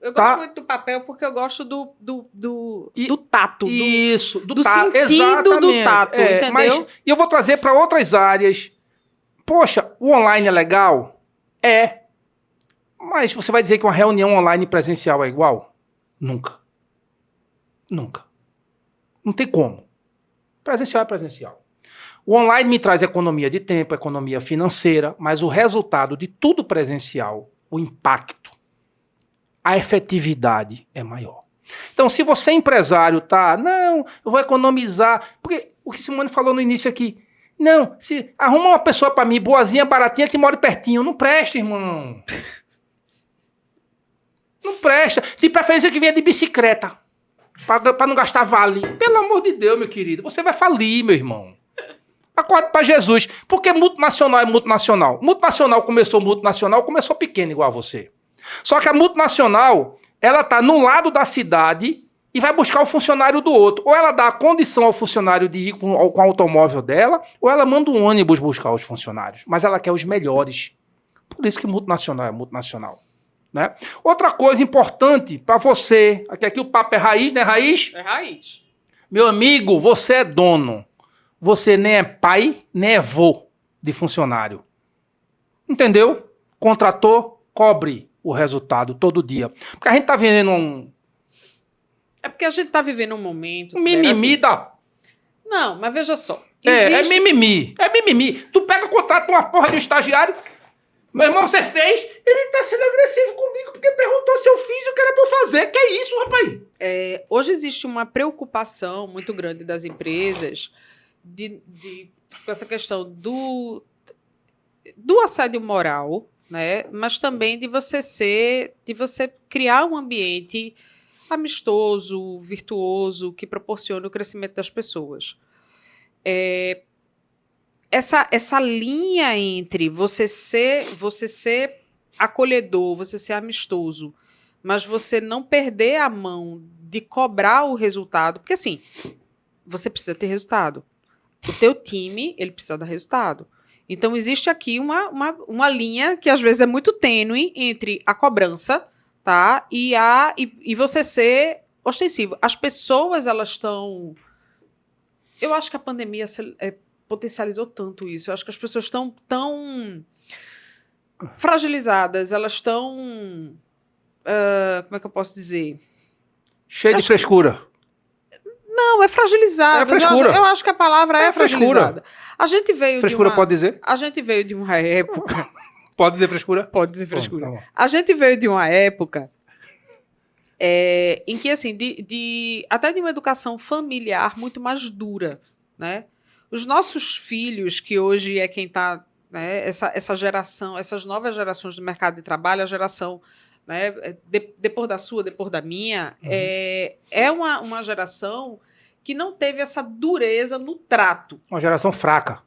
[SPEAKER 1] Eu gosto muito do papel porque eu gosto do tato.
[SPEAKER 2] Isso,
[SPEAKER 1] do
[SPEAKER 2] tato.
[SPEAKER 1] Sentido do tato, entendeu?
[SPEAKER 2] Mas eu vou trazer para outras áreas. Poxa, o online é legal? É. Mas você vai dizer que uma reunião online presencial é igual? Nunca. Nunca. Não tem como. Presencial é presencial. O online me traz economia de tempo, economia financeira, mas o resultado de tudo presencial, o impacto, a efetividade é maior. Então, se você é empresário, não, eu vou economizar, porque o que Simone falou no início aqui, não, se arruma uma pessoa para mim, boazinha, baratinha, que mora pertinho, não presta, irmão. Não presta. De preferência que venha de bicicleta, para não gastar vale. Pelo amor de Deus, meu querido, você vai falir, meu irmão. Acorde para Jesus. Porque multinacional é multinacional. Multinacional começou pequeno igual a você. Só que a multinacional, ela está no lado da cidade e vai buscar o funcionário do outro. Ou ela dá a condição ao funcionário de ir com o automóvel dela, ou ela manda um ônibus buscar os funcionários. Mas ela quer os melhores. Por isso que multinacional é multinacional. Né? Outra coisa importante para você, aqui o papo é raiz, né, Raiz?
[SPEAKER 1] É raiz.
[SPEAKER 2] Meu amigo, você é dono. Você nem é pai, nem é vô de funcionário. Entendeu? Contratou, cobre o resultado todo dia. Porque a gente tá vivendo
[SPEAKER 1] É porque a gente tá vivendo um momento...
[SPEAKER 2] mimimi da...
[SPEAKER 1] Não, mas veja só.
[SPEAKER 2] É mimimi. É mimimi. Tu pega o contrato de uma porra de um estagiário, meu irmão, você fez, ele tá sendo agressivo comigo porque perguntou se eu fiz o que era pra eu fazer. Que é isso, rapaz?
[SPEAKER 1] Hoje existe uma preocupação muito grande das empresas com essa questão do assédio moral, né? Mas também de você criar um ambiente amistoso, virtuoso, que proporcione o crescimento das pessoas. Essa linha entre você ser acolhedor, você ser amistoso, mas você não perder a mão de cobrar o resultado, porque assim, você precisa ter resultado. O teu time, ele precisa dar resultado. Então, existe aqui uma linha que, às vezes, é muito tênue entre a cobrança, tá? E você ser ostensivo. As pessoas, elas estão... Eu acho que a pandemia potencializou tanto isso. Eu acho que as pessoas estão tão fragilizadas, elas estão... como é que eu posso dizer?
[SPEAKER 2] Cheio de frescura.
[SPEAKER 1] Não, é fragilizada.
[SPEAKER 2] É frescura.
[SPEAKER 1] Eu acho que a palavra é fragilizada. A gente veio
[SPEAKER 2] frescura pode dizer?
[SPEAKER 1] A gente veio de uma época...
[SPEAKER 2] Pode dizer frescura?
[SPEAKER 1] Pode dizer frescura.
[SPEAKER 2] Bom, tá bom.
[SPEAKER 1] A gente veio de uma época em que, assim, até de uma educação familiar muito mais dura, né? Os nossos filhos, que hoje é quem está... Né, essa geração, essas novas gerações do mercado de trabalho, a geração... Né, depois da sua, depois da minha, é uma geração que não teve essa dureza no trato.
[SPEAKER 2] Uma geração fraca.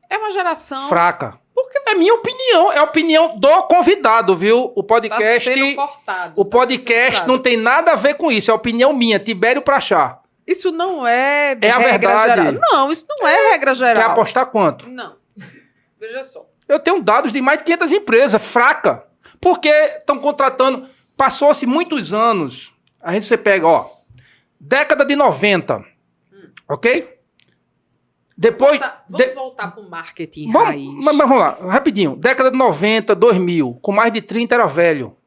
[SPEAKER 1] É uma geração...
[SPEAKER 2] Fraca. Porque é minha opinião, é a opinião do convidado, viu? O podcast...
[SPEAKER 1] Tá sendo cortado.
[SPEAKER 2] O podcast não tem nada a ver com isso, é a opinião minha, Tibério Prachá.
[SPEAKER 1] Isso não é
[SPEAKER 2] a verdade.
[SPEAKER 1] Geral. Não, isso não é regra geral.
[SPEAKER 2] Quer apostar quanto?
[SPEAKER 1] Não. Veja só.
[SPEAKER 2] Eu tenho dados de mais de 500 empresas, fraca. Porque estão contratando... Passou-se muitos anos. A gente, você pega, década de 90. Ok? Depois...
[SPEAKER 1] Vamos voltar para o marketing
[SPEAKER 2] raiz. Mas vamos lá, rapidinho. Década de 90, 2000. Com mais de 30 era velho.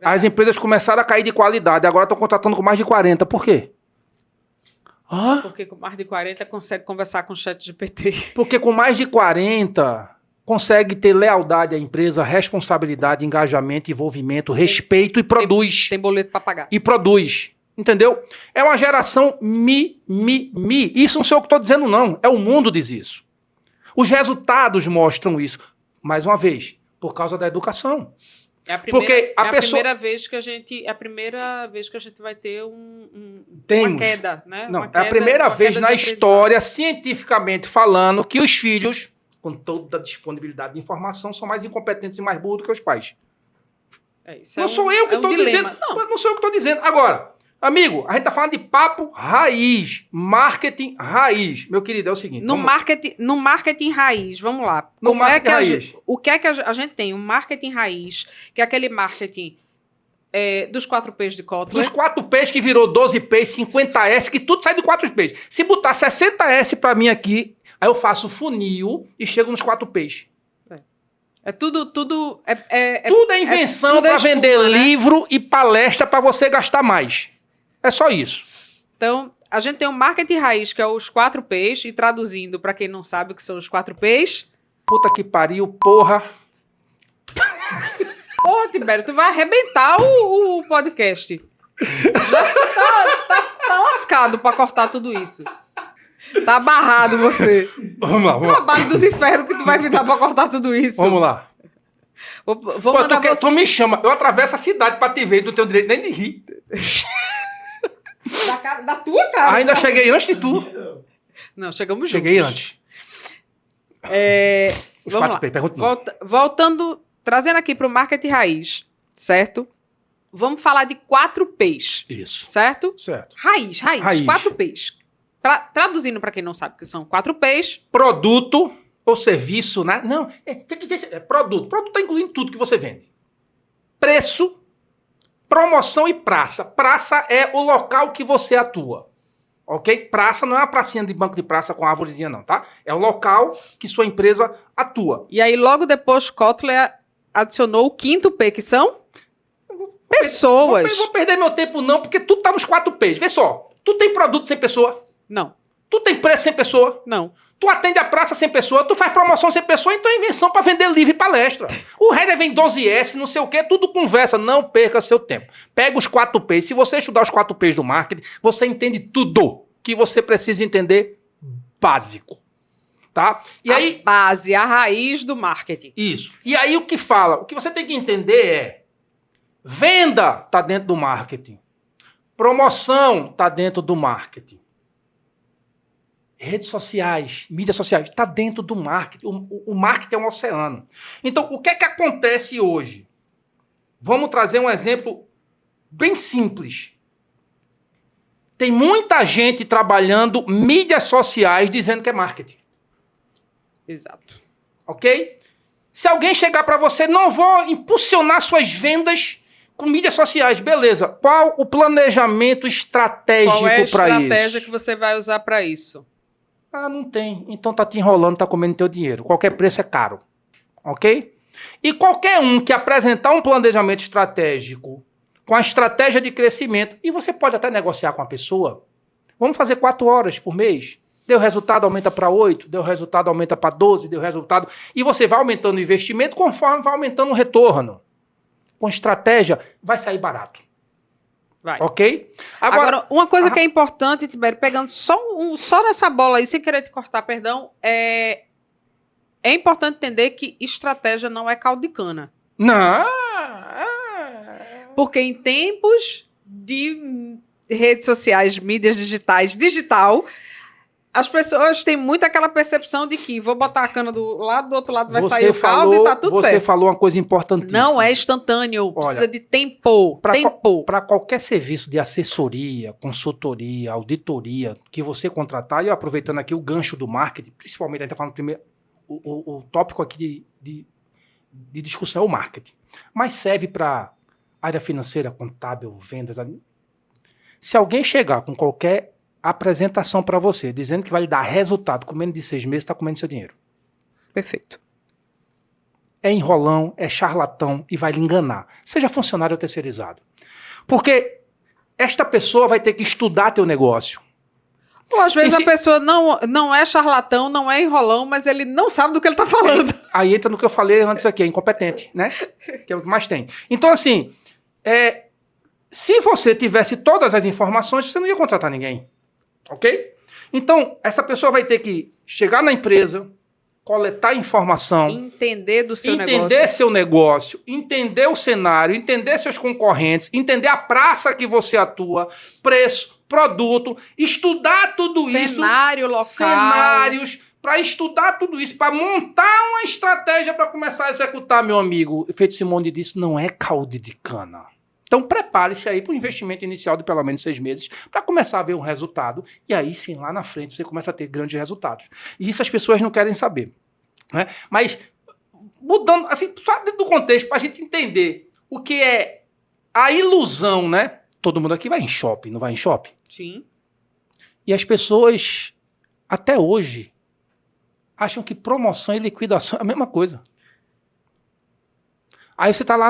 [SPEAKER 2] As empresas começaram a cair de qualidade. Agora estão contratando com mais de 40. Por quê?
[SPEAKER 1] Porque com mais de 40 consegue conversar com o ChatGPT.
[SPEAKER 2] Porque com mais de 40... consegue ter lealdade à empresa, responsabilidade, engajamento, envolvimento, respeito e produz.
[SPEAKER 1] Tem boleto para pagar.
[SPEAKER 2] E produz. Entendeu? É uma geração Isso não sei o que estou dizendo, não. É o mundo diz isso. Os resultados mostram isso. Mais uma vez, por causa da educação. Porque a pessoa...
[SPEAKER 1] primeira vez que a gente vai ter uma
[SPEAKER 2] Temos.
[SPEAKER 1] queda, né?
[SPEAKER 2] Não,
[SPEAKER 1] Uma
[SPEAKER 2] é a
[SPEAKER 1] queda-
[SPEAKER 2] primeira
[SPEAKER 1] uma
[SPEAKER 2] vez
[SPEAKER 1] queda
[SPEAKER 2] na
[SPEAKER 1] de aprendizado.
[SPEAKER 2] história, cientificamente falando, que os filhos, com toda a disponibilidade de informação, são mais incompetentes e mais burros do que os pais. Não sou eu que estou dizendo. Não sou eu que estou dizendo. Agora, amigo, a gente está falando de papo raiz, marketing raiz. Meu querido, é o seguinte.
[SPEAKER 1] No marketing raiz, vamos lá.
[SPEAKER 2] No
[SPEAKER 1] Como é que
[SPEAKER 2] marketing raiz.
[SPEAKER 1] o que é que a gente tem? Um marketing raiz, que é aquele marketing dos 4Ps de Kotler.
[SPEAKER 2] Dos 4Ps que virou 12Ps, 50S, que tudo sai do 4Ps. Se botar 60S para mim aqui, aí eu faço funil e chego nos 4Ps.
[SPEAKER 1] É tudo.
[SPEAKER 2] Tudo é invenção
[SPEAKER 1] tudo é
[SPEAKER 2] para
[SPEAKER 1] espuma,
[SPEAKER 2] vender
[SPEAKER 1] né?
[SPEAKER 2] livro e palestra para você gastar mais. É só isso.
[SPEAKER 1] Então, a gente tem um marketing raiz, que é os 4Ps, e traduzindo para quem não sabe o que são os 4Ps.
[SPEAKER 2] Puta que pariu, porra.
[SPEAKER 1] Porra, Tibério, tu vai arrebentar o podcast. Já tá lascado para cortar tudo isso. Tá abarrado você.
[SPEAKER 2] Vamos lá, vamos lá.
[SPEAKER 1] Trabalho dos infernos que tu vai me dar pra cortar tudo isso.
[SPEAKER 2] Vamos lá.
[SPEAKER 1] Vou
[SPEAKER 2] Pô,
[SPEAKER 1] mandar
[SPEAKER 2] tu, tu me chama, eu atravesso a cidade pra te ver, não tenho direito nem de rir.
[SPEAKER 1] da tua cara.
[SPEAKER 2] Ainda cheguei antes de tu.
[SPEAKER 1] Não, chegamos juntos.
[SPEAKER 2] Cheguei antes. Os
[SPEAKER 1] Vamos
[SPEAKER 2] 4P,
[SPEAKER 1] lá.
[SPEAKER 2] pergunta.
[SPEAKER 1] Voltando, trazendo aqui pro marketing raiz, certo? Vamos falar de 4Ps,
[SPEAKER 2] Isso.
[SPEAKER 1] certo?
[SPEAKER 2] Certo.
[SPEAKER 1] Raiz.
[SPEAKER 2] Raiz.
[SPEAKER 1] 4Ps. Traduzindo para quem não sabe o que são 4Ps.
[SPEAKER 2] Produto ou serviço, né? Não, tem que dizer, produto. Produto tá incluindo tudo que você vende. Preço, promoção e praça. Praça é o local que você atua. Ok? Praça não é uma pracinha de banco de praça com árvorezinha, não, tá? É o local que sua empresa atua.
[SPEAKER 1] E aí, logo depois, Kotler adicionou o 5P, que são pessoas.
[SPEAKER 2] Vou perder meu tempo não, porque tudo tá nos 4Ps. Vê só, tu tem produto sem pessoa,
[SPEAKER 1] Não,
[SPEAKER 2] tu tem preço sem pessoa,
[SPEAKER 1] não.
[SPEAKER 2] tu atende a praça sem pessoa, tu faz promoção sem pessoa, então é invenção para vender livro e palestra. O resto vem 12S, não sei o quê, tudo conversa, não perca seu tempo. Pega os 4Ps, se você estudar os 4Ps do marketing, você entende tudo que você precisa entender básico, tá? E aí,
[SPEAKER 1] Base, a raiz do marketing.
[SPEAKER 2] isso. E aí o que fala? O que você tem que entender é, venda tá dentro do marketing. Promoção tá dentro do marketing. Redes sociais, mídias sociais, está dentro do marketing. O marketing é um oceano. Então, o que é que acontece hoje? Vamos trazer um exemplo bem simples. Tem muita gente trabalhando mídias sociais dizendo que é marketing.
[SPEAKER 1] Exato.
[SPEAKER 2] Ok? Se alguém chegar para você, não vou impulsionar suas vendas com mídias sociais, beleza. Qual o planejamento estratégico para isso?
[SPEAKER 1] Qual é a estratégia que você vai usar para isso?
[SPEAKER 2] Ah, não tem. Então tá te enrolando, tá comendo teu dinheiro. Qualquer preço é caro. Ok? E qualquer um que apresentar um planejamento estratégico com a estratégia de crescimento, e você pode até negociar com a pessoa, vamos fazer 4 horas por mês. Deu resultado, aumenta para 8, deu resultado, aumenta para 12, deu resultado. E você vai aumentando o investimento conforme vai aumentando o retorno. Com estratégia, vai sair barato.
[SPEAKER 1] Vai.
[SPEAKER 2] Ok?
[SPEAKER 1] Agora, uma coisa que é importante, Tibério, pegando só nessa bola aí, sem querer te cortar, perdão, é importante entender que estratégia não é caldo de cana.
[SPEAKER 2] Não.
[SPEAKER 1] Porque em tempos de redes sociais, mídias digital, as pessoas têm muito aquela percepção de que vou botar a cana do outro lado vai sair o caldo e tá tudo certo.
[SPEAKER 2] Você falou uma coisa importantíssima.
[SPEAKER 1] Não é instantâneo, precisa
[SPEAKER 2] Olha,
[SPEAKER 1] de tempo.
[SPEAKER 2] Para qualquer serviço de assessoria, consultoria, auditoria que você contratar, e eu aproveitando aqui o gancho do marketing, principalmente, a gente está falando primeiro, o tópico aqui de discussão é o marketing. Mas serve para área financeira, contábil, vendas. Se alguém chegar com qualquer apresentação para você, dizendo que vai lhe dar resultado com menos de 6 meses, está comendo seu dinheiro.
[SPEAKER 1] Perfeito.
[SPEAKER 2] É enrolão, é charlatão e vai lhe enganar. Seja funcionário ou terceirizado. Porque esta pessoa vai ter que estudar teu negócio.
[SPEAKER 1] Ou às vezes a pessoa não é charlatão, não é enrolão, mas ele não sabe do que ele está falando.
[SPEAKER 2] Aí entra no que eu falei antes aqui, é incompetente, né? Que é o que mais tem. Então, assim, se você tivesse todas as informações, você não ia contratar ninguém. Ok? Então, essa pessoa vai ter que chegar na empresa, coletar informação,
[SPEAKER 1] entender do seu
[SPEAKER 2] entender seu negócio, entender o cenário, entender seus concorrentes, entender a praça que você atua, preço, produto, estudar tudo isso.
[SPEAKER 1] Cenário local.
[SPEAKER 2] Cenários, para estudar tudo isso, para montar uma estratégia para começar a executar, meu amigo. Feito Simone disse, não é caldo de cana. Então prepare-se aí para um investimento inicial de pelo menos 6 meses para começar a ver um resultado e aí sim, lá na frente, você começa a ter grandes resultados. E isso as pessoas não querem saber. Né? Mas mudando, assim, só dentro do contexto, para a gente entender o que é a ilusão, né? Todo mundo aqui vai em shopping, não vai em shopping?
[SPEAKER 1] Sim. E
[SPEAKER 2] as pessoas, até hoje, acham que promoção e liquidação é a mesma coisa. Aí você está lá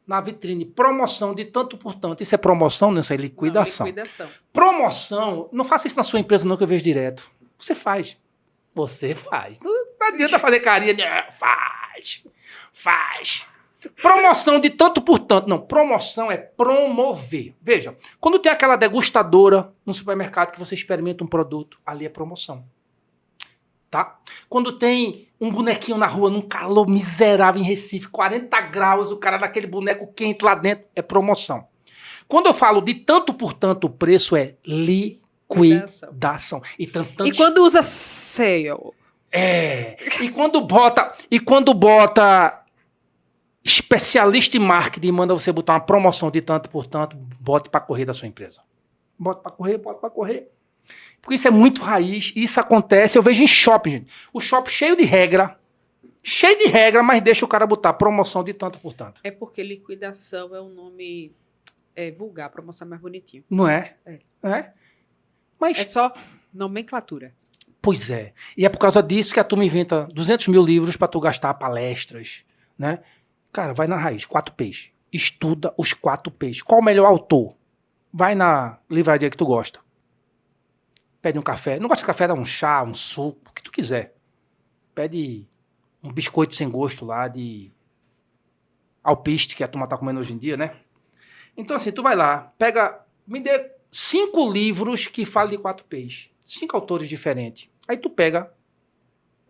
[SPEAKER 2] na vitrine, promoção de tanto por tanto. Isso é promoção, não, isso é liquidação.
[SPEAKER 1] Não, liquidação.
[SPEAKER 2] Promoção, não faça isso na sua empresa não, que eu vejo direto. Você faz. Você faz. Não adianta fazer carinha. Faz. Promoção de tanto por tanto. Não, promoção é promover. Veja, quando tem aquela degustadora no supermercado que você experimenta um produto, ali é promoção. Tá? Quando tem um bonequinho na rua, num calor miserável em Recife, 40 graus, o cara naquele boneco quente lá dentro, é promoção. Quando eu falo de tanto por tanto, o preço é liquidação. E
[SPEAKER 1] quando usa sale?
[SPEAKER 2] E quando bota especialista em marketing e manda você botar uma promoção de tanto por tanto, bote para correr da sua empresa. Bote para correr. Porque isso é muito raiz, isso acontece, eu vejo em shopping, gente. O shopping cheio de regra, mas deixa o cara botar promoção de tanto por tanto.
[SPEAKER 1] É porque liquidação é um nome vulgar, promoção é mais bonitinho.
[SPEAKER 2] Não é? Mas
[SPEAKER 1] é só nomenclatura.
[SPEAKER 2] Pois é. E é por causa disso que a turma inventa 200 mil livros para tu gastar palestras, né? Cara, vai na raiz, 4 P's. Estuda os 4 P's. Qual o melhor autor? Vai na livraria que tu gosta. Pede um café. Não gosta de café, dá um chá, um suco, o que tu quiser. Pede um biscoito sem gosto lá de alpiste, que a turma tá comendo hoje em dia, né? Então assim, tu vai lá, me dê 5 livros que falam de 4 P's. 5 autores diferentes. Aí tu pega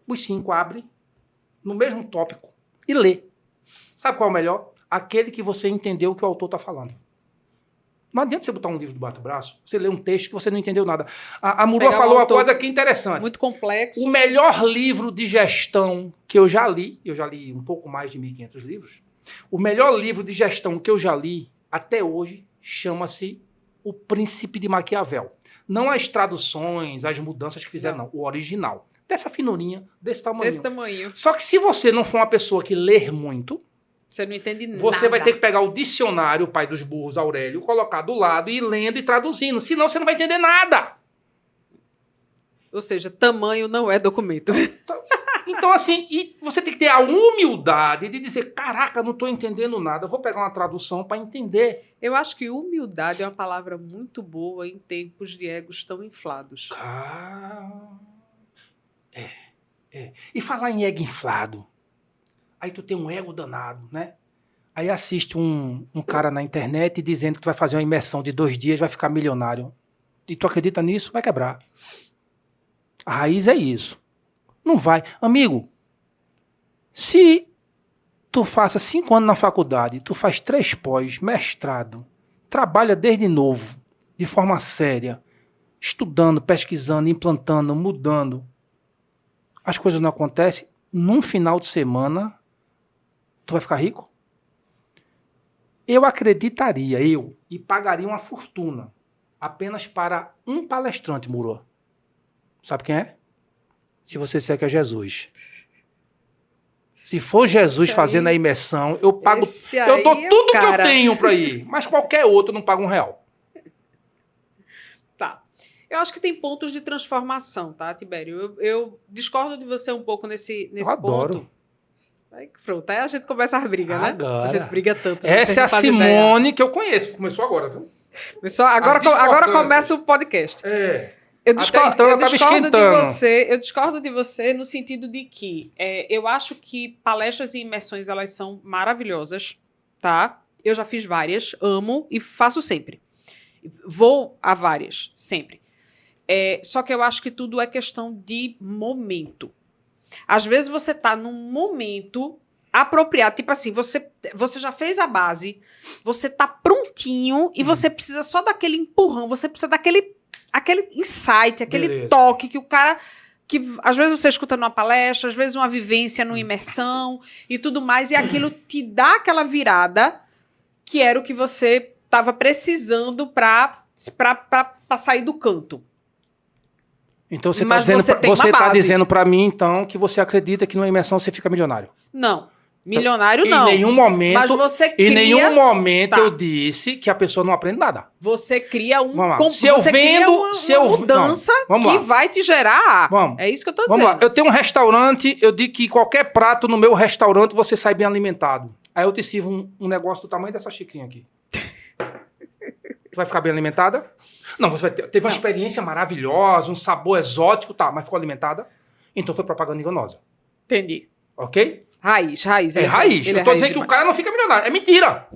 [SPEAKER 2] os 5, abre no mesmo tópico e lê. Sabe qual é o melhor? Aquele que você entendeu o que o autor tá falando. Não adianta você botar um livro debaixo do braço, você lê um texto que você não entendeu nada. A Murua falou uma coisa aqui interessante.
[SPEAKER 1] Muito complexo.
[SPEAKER 2] O melhor livro de gestão que eu já li um pouco mais de 1.500 livros, o melhor livro de gestão que eu já li até hoje chama-se O Príncipe de Maquiavel. Não as traduções, as mudanças que fizeram, não. O original. Dessa finurinha, desse tamanho. Só que se você não for uma pessoa que lê muito,
[SPEAKER 1] você não entende nada.
[SPEAKER 2] Você vai ter que pegar o dicionário, o pai dos burros, Aurélio, colocar do lado e ir lendo e traduzindo. Senão você não vai entender nada.
[SPEAKER 1] Ou seja, tamanho não é documento.
[SPEAKER 2] Então, assim, e você tem que ter a humildade de dizer, caraca, não estou entendendo nada, vou pegar uma tradução para entender.
[SPEAKER 1] Eu acho que humildade é uma palavra muito boa em tempos de egos tão inflados.
[SPEAKER 2] E falar em ego inflado. Aí tu tem um ego danado, né? Aí assiste um cara na internet dizendo que tu vai fazer uma imersão de 2 dias, vai ficar milionário. E tu acredita nisso? Vai quebrar. A raiz é isso. Não vai. Amigo, se tu faça 5 anos na faculdade, tu faz 3 pós, mestrado, trabalha desde novo, de forma séria, estudando, pesquisando, implantando, mudando, as coisas não acontecem, num final de semana, tu vai ficar rico? Eu acreditaria, e pagaria uma fortuna apenas para um palestrante, Murua. Sabe quem é? Se você disser que é Jesus. Se for Jesus fazendo a imersão, eu pago. Eu dou tudo que eu tenho para ir. Mas qualquer outro não paga R$1.
[SPEAKER 1] Tá. Eu acho que tem pontos de transformação, tá, Tibério? Eu discordo de você um pouco nesse ponto.
[SPEAKER 2] Adoro.
[SPEAKER 1] Aí, pronto, aí a gente começa a briga, né?
[SPEAKER 2] Agora.
[SPEAKER 1] A gente briga tanto.
[SPEAKER 2] Essa é a Simone que eu conheço. Começou agora, viu?
[SPEAKER 1] Agora começa o podcast. Eu discordo de você no sentido de que eu acho que palestras e imersões, elas são maravilhosas, tá? Eu já fiz várias, amo e faço sempre. Vou a várias, sempre. Só que eu acho que tudo é questão de momento. Às vezes você tá num momento apropriado, tipo assim, você já fez a base, você tá prontinho e você precisa só daquele empurrão, você precisa daquele insight, aquele
[SPEAKER 2] Beleza.
[SPEAKER 1] toque que o cara... que às vezes você escuta numa palestra, às vezes uma vivência numa imersão e tudo mais, e aquilo te dá aquela virada que era o que você estava precisando para sair do canto.
[SPEAKER 2] Então você
[SPEAKER 1] Mas
[SPEAKER 2] está
[SPEAKER 1] você tem uma base.
[SPEAKER 2] dizendo para mim, então, que você acredita que numa imersão você fica milionário.
[SPEAKER 1] Não. Milionário não.
[SPEAKER 2] Em nenhum momento,
[SPEAKER 1] Mas você cria...
[SPEAKER 2] em nenhum momento
[SPEAKER 1] Tá.
[SPEAKER 2] eu disse que a pessoa não aprende nada.
[SPEAKER 1] Você cria
[SPEAKER 2] Vamos lá.
[SPEAKER 1] você cria uma mudança
[SPEAKER 2] Vamos
[SPEAKER 1] que
[SPEAKER 2] lá.
[SPEAKER 1] vai te gerar.
[SPEAKER 2] Vamos.
[SPEAKER 1] É isso que eu tô
[SPEAKER 2] Vamos
[SPEAKER 1] dizendo.
[SPEAKER 2] lá. Eu tenho um restaurante, eu digo que qualquer prato no meu restaurante você sai bem alimentado. Aí eu te sirvo um negócio do tamanho dessa xicrinha aqui. Tu vai ficar bem alimentada? Não, você vai teve uma experiência maravilhosa, um sabor exótico, tá, mas ficou alimentada? Então foi propaganda enganosa.
[SPEAKER 1] Entendi.
[SPEAKER 2] Ok?
[SPEAKER 1] Raiz.
[SPEAKER 2] É raiz. Eu tô dizendo que o cara não fica milionário. É mentira.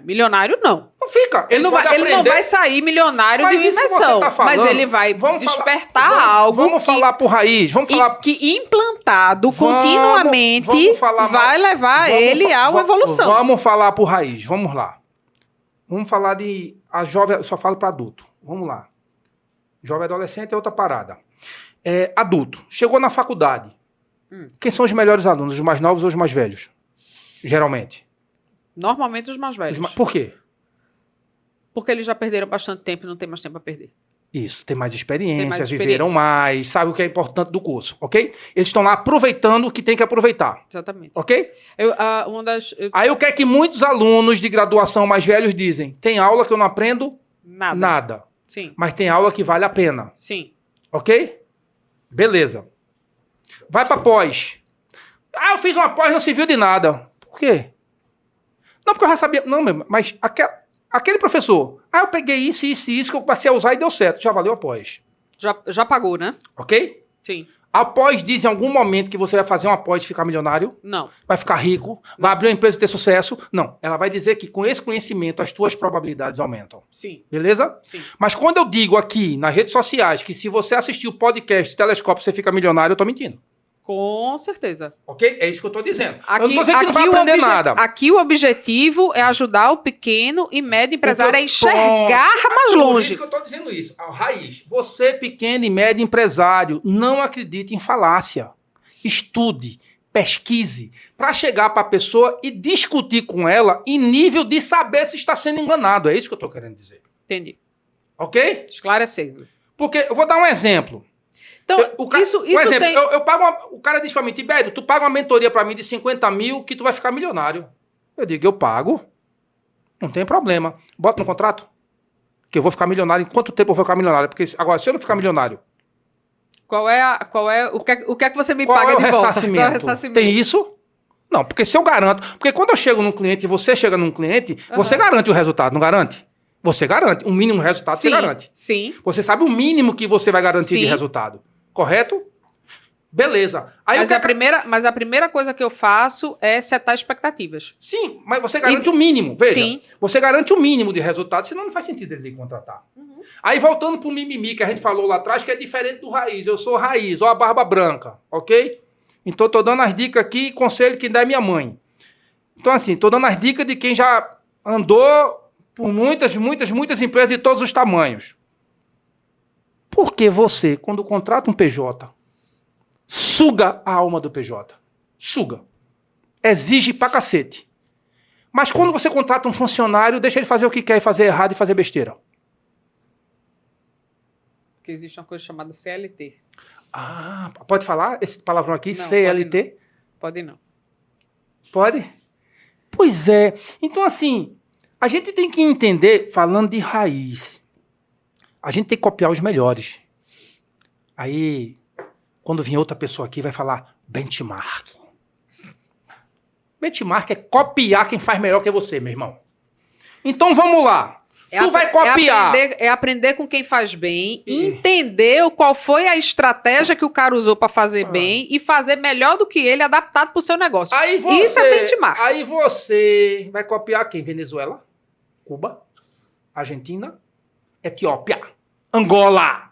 [SPEAKER 1] Milionário não.
[SPEAKER 2] Não fica.
[SPEAKER 1] Ele não vai sair milionário
[SPEAKER 2] Mas
[SPEAKER 1] de
[SPEAKER 2] isso que você
[SPEAKER 1] imersão.
[SPEAKER 2] tá falando,
[SPEAKER 1] Mas ele vai despertar algo
[SPEAKER 2] Vamos falar por raiz. Vamos falar...
[SPEAKER 1] que implantado
[SPEAKER 2] Vamos
[SPEAKER 1] continuamente
[SPEAKER 2] falar
[SPEAKER 1] vai levar ele a uma evolução.
[SPEAKER 2] Vamos falar por raiz. Vamos lá. Vamos falar de... A jovem... Eu só falo para adulto. Vamos lá. Jovem adolescente é outra parada. Adulto. Chegou na faculdade. Quem são os melhores alunos? Os mais novos ou os mais velhos? Geralmente.
[SPEAKER 1] Normalmente os mais velhos.
[SPEAKER 2] Por quê?
[SPEAKER 1] Porque eles já perderam bastante tempo e não tem mais tempo a perder.
[SPEAKER 2] Isso, tem mais experiência, viveram mais, sabe o que é importante do curso, ok? Eles estão lá aproveitando o que tem que aproveitar.
[SPEAKER 1] Exatamente.
[SPEAKER 2] Ok?
[SPEAKER 1] Aí
[SPEAKER 2] o que é que muitos alunos de graduação mais velhos dizem? Tem aula que eu não aprendo nada.
[SPEAKER 1] Sim.
[SPEAKER 2] Mas tem aula que vale a pena.
[SPEAKER 1] Sim.
[SPEAKER 2] Ok? Beleza. Vai pra pós. Eu fiz uma pós e não serviu de nada. Por quê? Não, porque eu já sabia. Não, mas aquele professor. Eu peguei isso que eu passei a usar e deu certo. Já valeu a pós.
[SPEAKER 1] Já pagou, né?
[SPEAKER 2] Ok?
[SPEAKER 1] Sim.
[SPEAKER 2] Após diz em algum momento que você vai fazer uma pós e ficar milionário?
[SPEAKER 1] Não.
[SPEAKER 2] Vai ficar rico? Vai abrir uma empresa e ter sucesso? Não. Ela vai dizer que com esse conhecimento as tuas probabilidades aumentam.
[SPEAKER 1] Sim.
[SPEAKER 2] Beleza?
[SPEAKER 1] Sim.
[SPEAKER 2] Mas quando eu digo aqui nas redes sociais que se você assistir o podcast Telescópio você fica milionário, eu tô mentindo.
[SPEAKER 1] Com certeza.
[SPEAKER 2] Ok? É isso que eu tô dizendo.
[SPEAKER 1] Aqui,
[SPEAKER 2] eu não tô dizendo que não vai aprender nada.
[SPEAKER 1] Aqui o objetivo é ajudar o pequeno e médio empresário a enxergar mais longe.
[SPEAKER 2] Por isso que eu tô dizendo isso. A raiz. Você, pequeno e médio empresário, não acredite em falácia. Estude, pesquise, para chegar para a pessoa e discutir com ela em nível de saber se está sendo enganado. É isso que eu tô querendo dizer.
[SPEAKER 1] Entendi.
[SPEAKER 2] Ok?
[SPEAKER 1] Esclarecendo.
[SPEAKER 2] Porque, eu vou dar um exemplo.
[SPEAKER 1] Então,
[SPEAKER 2] eu pago o cara diz pra mim, Tibério, tu paga uma mentoria pra mim de 50 mil que tu vai ficar milionário. Eu digo, eu pago. Não tem problema. Bota no contrato. Que eu vou ficar milionário. Em quanto tempo eu vou ficar milionário? Porque agora, se eu não ficar milionário...
[SPEAKER 1] o que é que você me paga de volta? Qual é o ressarcimento?
[SPEAKER 2] Tem isso? Não, porque se eu garanto... Porque quando eu chego num cliente e você chega num cliente, você garante o resultado, não garante? Você garante. O mínimo resultado você garante.
[SPEAKER 1] Sim.
[SPEAKER 2] Você sabe o mínimo que você vai garantir de resultado. Correto? Beleza. Aí
[SPEAKER 1] mas a primeira coisa que eu faço é setar expectativas.
[SPEAKER 2] Sim, mas você garante o mínimo. Veja,
[SPEAKER 1] sim.
[SPEAKER 2] Você garante o mínimo de resultado, senão não faz sentido ele contratar. Uhum. Aí voltando pro mimimi que a gente falou lá atrás, que é diferente do raiz. Eu sou raiz, ó a barba branca, ok? Então tô dando as dicas aqui, conselho que dá minha mãe. Então assim, tô dando as dicas de quem já andou por muitas empresas de todos os tamanhos. Porque você, quando contrata um PJ, suga a alma do PJ. Suga. Exige pra cacete. Mas quando você contrata um funcionário, deixa ele fazer o que quer e fazer errado e fazer besteira.
[SPEAKER 1] Porque existe uma coisa chamada CLT.
[SPEAKER 2] Pode falar esse palavrão aqui?
[SPEAKER 1] Não,
[SPEAKER 2] CLT?
[SPEAKER 1] Pode não.
[SPEAKER 2] Pode? Pois é. Então, assim, a gente tem que entender, falando de raiz, a gente tem que copiar os melhores. Aí, quando vir outra pessoa aqui, vai falar benchmark. Benchmark é copiar quem faz melhor que você, meu irmão. Então, vamos lá. Tu vai copiar.
[SPEAKER 1] É aprender com quem faz bem, entender qual foi a estratégia que o cara usou para fazer bem e fazer melhor do que ele, adaptado para o seu negócio. Isso é benchmark.
[SPEAKER 2] Aí você vai copiar quem? Venezuela, Cuba, Argentina, Etiópia, Angola.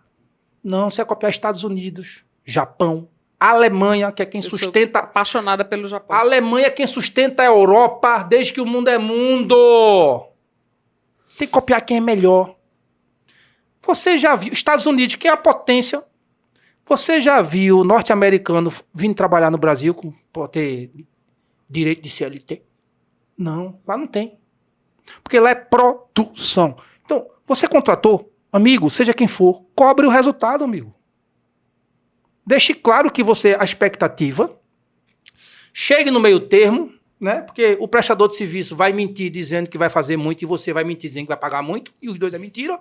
[SPEAKER 2] Não, você vai copiar Estados Unidos, Japão, A Alemanha, que é quem
[SPEAKER 1] Eu sou
[SPEAKER 2] sustenta...
[SPEAKER 1] apaixonada pelo Japão.
[SPEAKER 2] A Alemanha é quem sustenta a Europa desde que o mundo é mundo. Tem que copiar quem é melhor. Você já viu... Estados Unidos, que é a potência... Você já viu norte-americano vindo trabalhar no Brasil por ter direito de CLT? Não, lá não tem. Porque lá é produção. Então, você contratou, amigo, seja quem for, cobre o resultado, amigo. Deixe claro que você, a expectativa, chegue no meio termo, né? Porque o prestador de serviço vai mentir dizendo que vai fazer muito e você vai mentir dizendo que vai pagar muito, e os dois é mentira,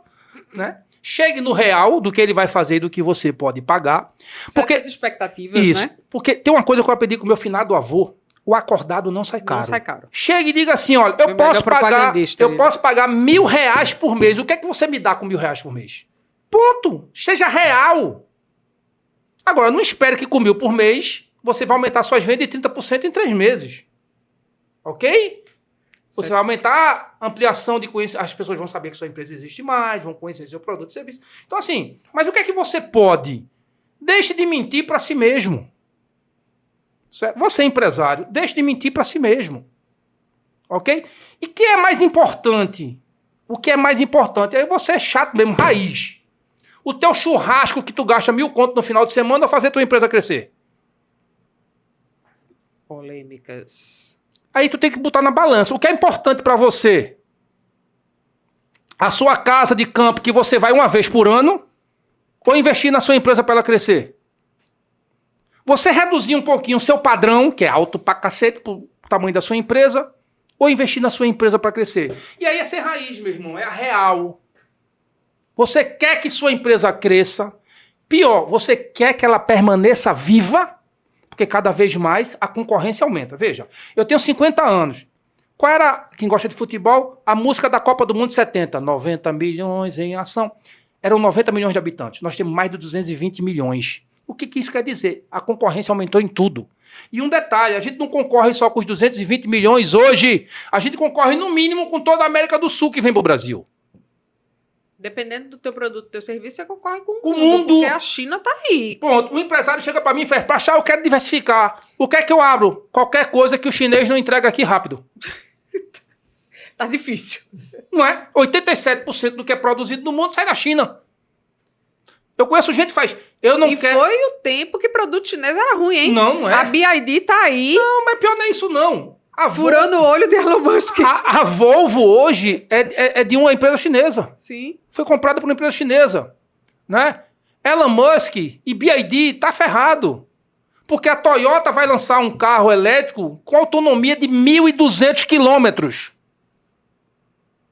[SPEAKER 2] né? Chegue no real do que ele vai fazer e do que você pode pagar.
[SPEAKER 1] Porque as expectativas,
[SPEAKER 2] isso,
[SPEAKER 1] né?
[SPEAKER 2] Porque tem uma coisa que eu aprendi com o meu finado avô. O acordado não sai caro.
[SPEAKER 1] Não sai caro.
[SPEAKER 2] Chegue e diga assim, olha, eu posso pagar R$1.000 por mês. O que é que você me dá com R$1.000 por mês? Ponto. Seja real. Agora, não espere que com 1.000 por mês você vai aumentar suas vendas de 30% em 3 meses. Ok? Você vai aumentar a ampliação de conhecimento. As pessoas vão saber que sua empresa existe mais, vão conhecer seu produto e serviço. Então, assim, mas o que é que você pode? Deixe de mentir para si mesmo. Você, empresário, deixe de mentir para si mesmo. Ok? E o que é mais importante? O que é mais importante? Aí você é chato mesmo, raiz. O teu churrasco que tu gasta 1.000 conto no final de semana vai fazer tua empresa crescer.
[SPEAKER 1] Polêmicas.
[SPEAKER 2] Aí tu tem que botar na balança. O que é importante para você? A sua casa de campo que você vai uma vez por ano ou investir na sua empresa para ela crescer? Você reduzir um pouquinho o seu padrão, que é alto pra cacete, pro tamanho da sua empresa, ou investir na sua empresa para crescer? E aí é ser raiz, meu irmão, é a real. Você quer que sua empresa cresça. Pior, você quer que ela permaneça viva, porque cada vez mais a concorrência aumenta. Veja, eu tenho 50 anos. Qual era, quem gosta de futebol, a música da Copa do Mundo de 70? 90 milhões em ação. Eram 90 milhões de habitantes. Nós temos mais de 220 milhões. O que isso quer dizer? A concorrência aumentou em tudo. E um detalhe, a gente não concorre só com os 220 milhões hoje. A gente concorre no mínimo com toda a América do Sul que vem para o Brasil.
[SPEAKER 1] Dependendo do teu produto, do teu serviço, você concorre com
[SPEAKER 2] o mundo.
[SPEAKER 1] Porque a China tá aí.
[SPEAKER 2] Ponto. O empresário chega para mim e fala, Pachá, eu quero diversificar. O que é que eu abro? Qualquer coisa que o chinês não entrega aqui rápido.
[SPEAKER 1] Tá difícil.
[SPEAKER 2] Não é? 87% do que é produzido no mundo sai da China. Eu conheço gente que faz... Eu não quero...
[SPEAKER 1] foi o tempo que produto chinês era ruim, hein?
[SPEAKER 2] Não é.
[SPEAKER 1] A BYD tá aí.
[SPEAKER 2] Não, mas pior não é isso, não.
[SPEAKER 1] Furando o olho de Elon Musk.
[SPEAKER 2] A Volvo hoje é de uma empresa chinesa.
[SPEAKER 1] Sim.
[SPEAKER 2] Foi comprada por uma empresa chinesa. Né? Elon Musk e BYD tá ferrado. Porque a Toyota vai lançar um carro elétrico com autonomia de 1.200 quilômetros.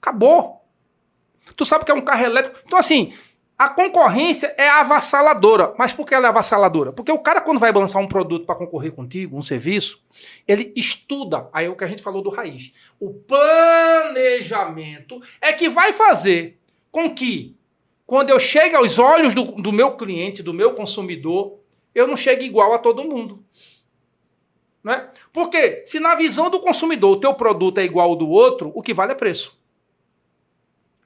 [SPEAKER 2] Acabou. Tu sabe o que é um carro elétrico? Então, assim... A concorrência é avassaladora. Mas por que ela é avassaladora? Porque o cara, quando vai lançar um produto para concorrer contigo, um serviço, ele estuda. Aí é o que a gente falou do raiz. O planejamento é que vai fazer com que, quando eu chegue aos olhos do meu cliente, do meu consumidor, eu não chegue igual a todo mundo. Né? Porque se na visão do consumidor o teu produto é igual ao do outro, o que vale é preço.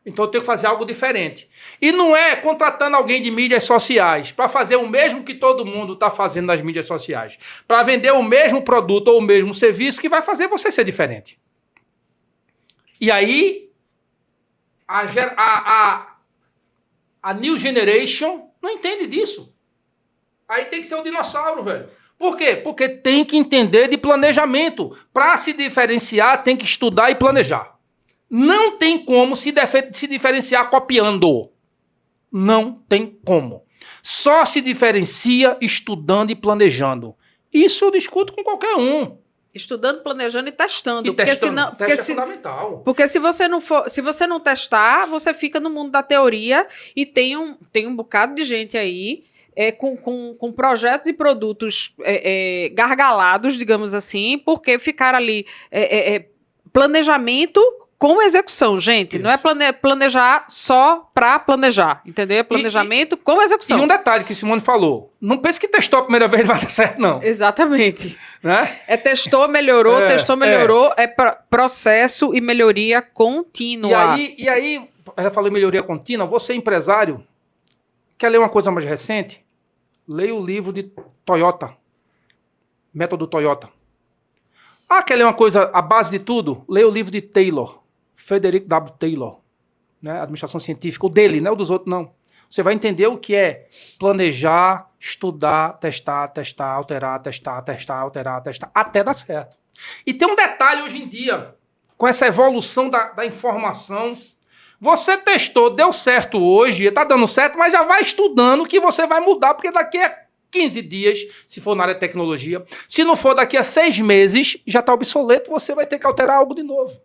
[SPEAKER 2] Então eu tenho que fazer algo diferente. E não é contratando alguém de mídias sociais para fazer o mesmo que todo mundo está fazendo nas mídias sociais. Para vender o mesmo produto ou o mesmo serviço que vai fazer você ser diferente. E aí, a New Generation não entende disso. Aí tem que ser um dinossauro, velho. Por quê? Porque tem que entender de planejamento. Para se diferenciar, tem que estudar e planejar. Não tem como se diferenciar copiando. Não tem como. Só se diferencia estudando e planejando. Isso eu discuto com qualquer um.
[SPEAKER 1] Estudando, planejando e testando.
[SPEAKER 2] Teste é fundamental.
[SPEAKER 1] Porque se você não testar, você fica no mundo da teoria e tem um bocado de gente aí com projetos e produtos gargalados, digamos assim, porque ficaram ali planejamento com execução, gente. Isso. Não é planejar só para planejar, entendeu? É planejamento com execução.
[SPEAKER 2] E um detalhe que Simone falou, não pense que testou a primeira vez e vai dar certo, não.
[SPEAKER 1] Exatamente.
[SPEAKER 2] Né?
[SPEAKER 1] Testou, melhorou, processo e melhoria contínua.
[SPEAKER 2] E aí, ela falou em melhoria contínua, você empresário, quer ler uma coisa mais recente? Leia o livro de Toyota. Método Toyota. Ah, quer ler uma coisa, a base de tudo? Leia o livro de Taylor. Frederick W. Taylor. Né? Administração científica. O dele, não o dos outros, não. Você vai entender o que é planejar, estudar, testar, alterar, alterar, até dar certo. E tem um detalhe hoje em dia, com essa evolução da informação. Você testou, deu certo hoje, está dando certo, mas já vai estudando que você vai mudar, porque daqui a 15 dias, se for na área de tecnologia, se não for daqui a 6 meses, já está obsoleto, você vai ter que alterar algo de novo.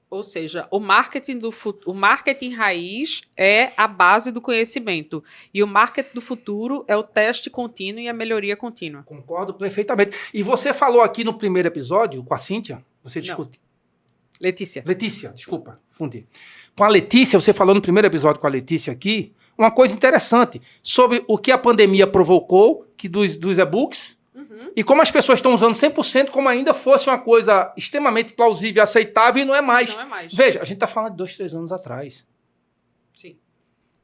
[SPEAKER 1] Ou seja, o marketing raiz é a base do conhecimento. E o marketing do futuro é o teste contínuo e a melhoria contínua.
[SPEAKER 2] Concordo perfeitamente. E você falou aqui no primeiro episódio com a Cíntia, você discute.
[SPEAKER 1] Letícia,
[SPEAKER 2] desculpa, fundi. Com a Letícia, você falou no primeiro episódio com a Letícia aqui, uma coisa interessante sobre o que a pandemia provocou, que dos e-books, e como as pessoas estão usando 100% como ainda fosse uma coisa extremamente plausível, aceitável, e não é mais.
[SPEAKER 1] Não é mais.
[SPEAKER 2] Veja, a gente está falando de 2, 3 anos atrás.
[SPEAKER 1] Sim.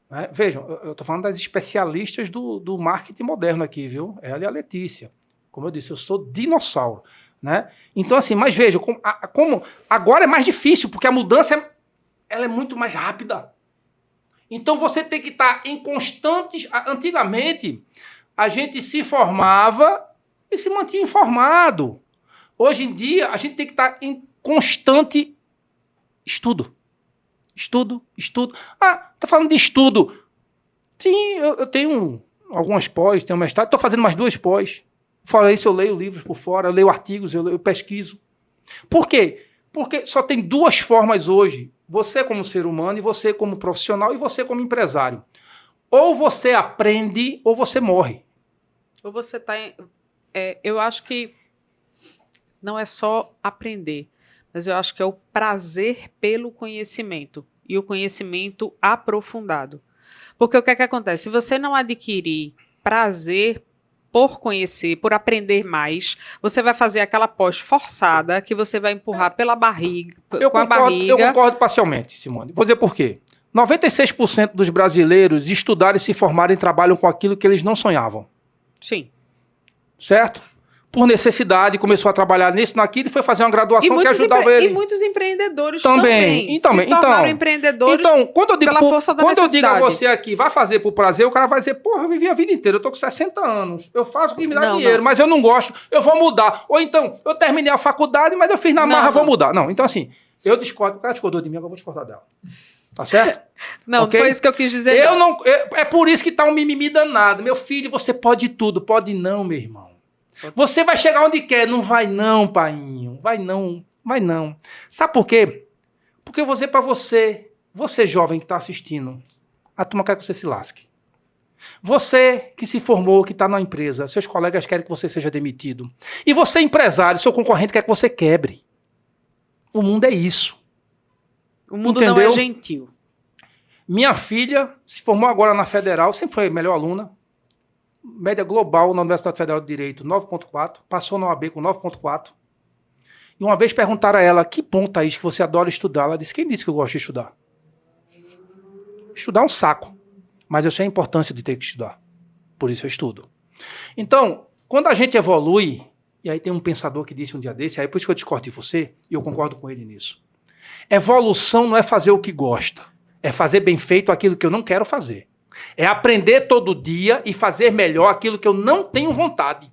[SPEAKER 2] Né? Vejam, eu estou falando das especialistas do marketing moderno aqui, viu? Ela e a Letícia. Como eu disse, eu sou dinossauro. Né? Então, assim, mas veja, como agora é mais difícil, porque a mudança ela é muito mais rápida. Então, você tem que estar em constantes... Antigamente, a gente se formava e se mantinha informado. Hoje em dia, a gente tem que estar em constante estudo. Estudo. Ah, tá falando de estudo. Sim, eu tenho algumas pós, tenho mestrado, estou fazendo mais 2 pós. Fora isso, eu leio livros por fora, eu leio artigos, eu pesquiso. Por quê? Porque só tem 2 formas hoje. Você como ser humano, e você como profissional, e você como empresário. Ou você aprende, ou você morre.
[SPEAKER 1] Ou você está... eu acho que não é só aprender, mas eu acho que é o prazer pelo conhecimento. E o conhecimento aprofundado. Porque o que é que acontece? Se você não adquirir prazer por conhecer, por aprender mais, você vai fazer aquela pós forçada que você vai empurrar pela barriga,
[SPEAKER 2] Eu concordo parcialmente, Simone. Vou dizer por quê. 96% dos brasileiros estudaram e se formaram e trabalham com aquilo que eles não sonhavam.
[SPEAKER 1] Sim.
[SPEAKER 2] Certo? Por necessidade, começou a trabalhar nisso, naquilo, e foi fazer uma graduação que ajudava ele.
[SPEAKER 1] E muitos empreendedores
[SPEAKER 2] também.
[SPEAKER 1] se tornaram empreendedores
[SPEAKER 2] quando eu digo,
[SPEAKER 1] pela força da necessidade.
[SPEAKER 2] Quando eu digo a você aqui, vai fazer por prazer, o cara vai dizer, porra, eu vivi a vida inteira, eu tô com 60 anos, eu faço o que me dá dinheiro, mas eu não gosto, eu vou mudar. Ou então, eu terminei a faculdade, mas eu fiz na marra, vou mudar. Não, então assim, eu discordo, o cara discordou de mim, eu vou discordar dela. Tá certo?
[SPEAKER 1] Não, okay? Foi isso que eu quis dizer.
[SPEAKER 2] É por isso que tá um mimimi danado. Meu filho, você pode tudo. Pode não, meu irmão. Você vai chegar onde quer. Não vai não, painho. Vai não. Sabe por quê? Porque eu vou dizer pra você, jovem que tá assistindo, a turma quer que você se lasque. Você que se formou, que tá na empresa, seus colegas querem que você seja demitido. E você, empresário, seu concorrente quer que você quebre. O mundo é isso.
[SPEAKER 1] O mundo não é gentil.
[SPEAKER 2] Minha filha se formou agora na Federal, sempre foi a melhor aluna. Média global na Universidade Federal de Direito, 9.4. Passou na OAB com 9.4. E uma vez perguntaram a ela, que ponto, Thaís, que você adora estudar? Ela disse, quem disse que eu gosto de estudar? Estudar é um saco. Mas eu sei a importância de ter que estudar. Por isso eu estudo. Então, quando a gente evolui, e aí tem um pensador que disse um dia desse, aí por isso que eu discordo de você, e eu concordo com ele nisso. Evolução não é fazer o que gosta. É fazer bem feito aquilo que eu não quero fazer. É aprender todo dia e fazer melhor aquilo que eu não tenho vontade.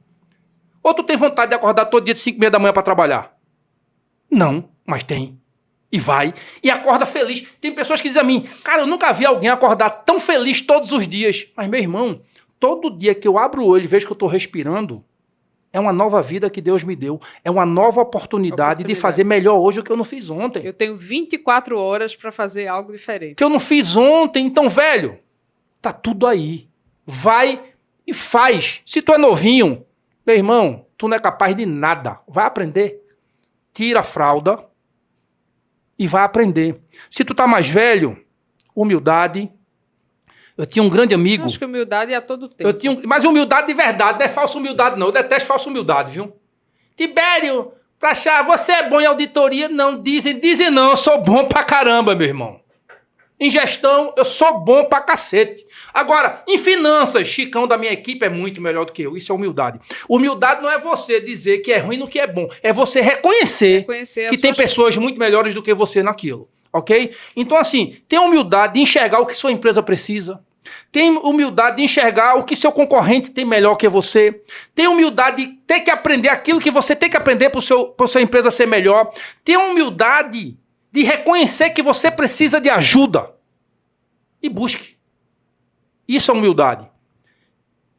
[SPEAKER 2] Ou tu tem vontade de acordar todo dia de 5h30 da manhã para trabalhar? Não, mas tem. E vai. E acorda feliz. Tem pessoas que dizem a mim, cara, eu nunca vi alguém acordar tão feliz todos os dias. Mas, meu irmão, todo dia que eu abro o olho e vejo que eu estou respirando, é uma nova vida que Deus me deu. É uma nova oportunidade de fazer melhor hoje o que eu não fiz ontem.
[SPEAKER 1] Eu tenho 24 horas para fazer algo diferente.
[SPEAKER 2] Que eu não fiz ontem. Então, velho, tá tudo aí. Vai e faz. Se tu é novinho, meu irmão, tu não é capaz de nada. Vai aprender. Tira a fralda e vai aprender. Se tu tá mais velho, humildade. Eu tinha um grande amigo...
[SPEAKER 1] Eu acho que humildade é a todo tempo.
[SPEAKER 2] Mas humildade de verdade, não é falsa humildade não. Eu detesto falsa humildade, viu? Tibério, pra achar, você é bom em auditoria? Não, dizem não, eu sou bom pra caramba, meu irmão. Em gestão, eu sou bom pra cacete. Agora, em finanças, Chicão da minha equipe é muito melhor do que eu. Isso é humildade. Humildade não é você dizer que é ruim no que é bom. É você reconhecer que tem pessoas muito melhores do que você naquilo. Ok? Então, assim, tenha humildade de enxergar o que sua empresa precisa. Tem humildade de enxergar o que seu concorrente tem melhor que você. Tem humildade de ter que aprender aquilo que você tem que aprender para sua empresa ser melhor. Tem humildade de reconhecer que você precisa de ajuda. E busque. Isso é humildade.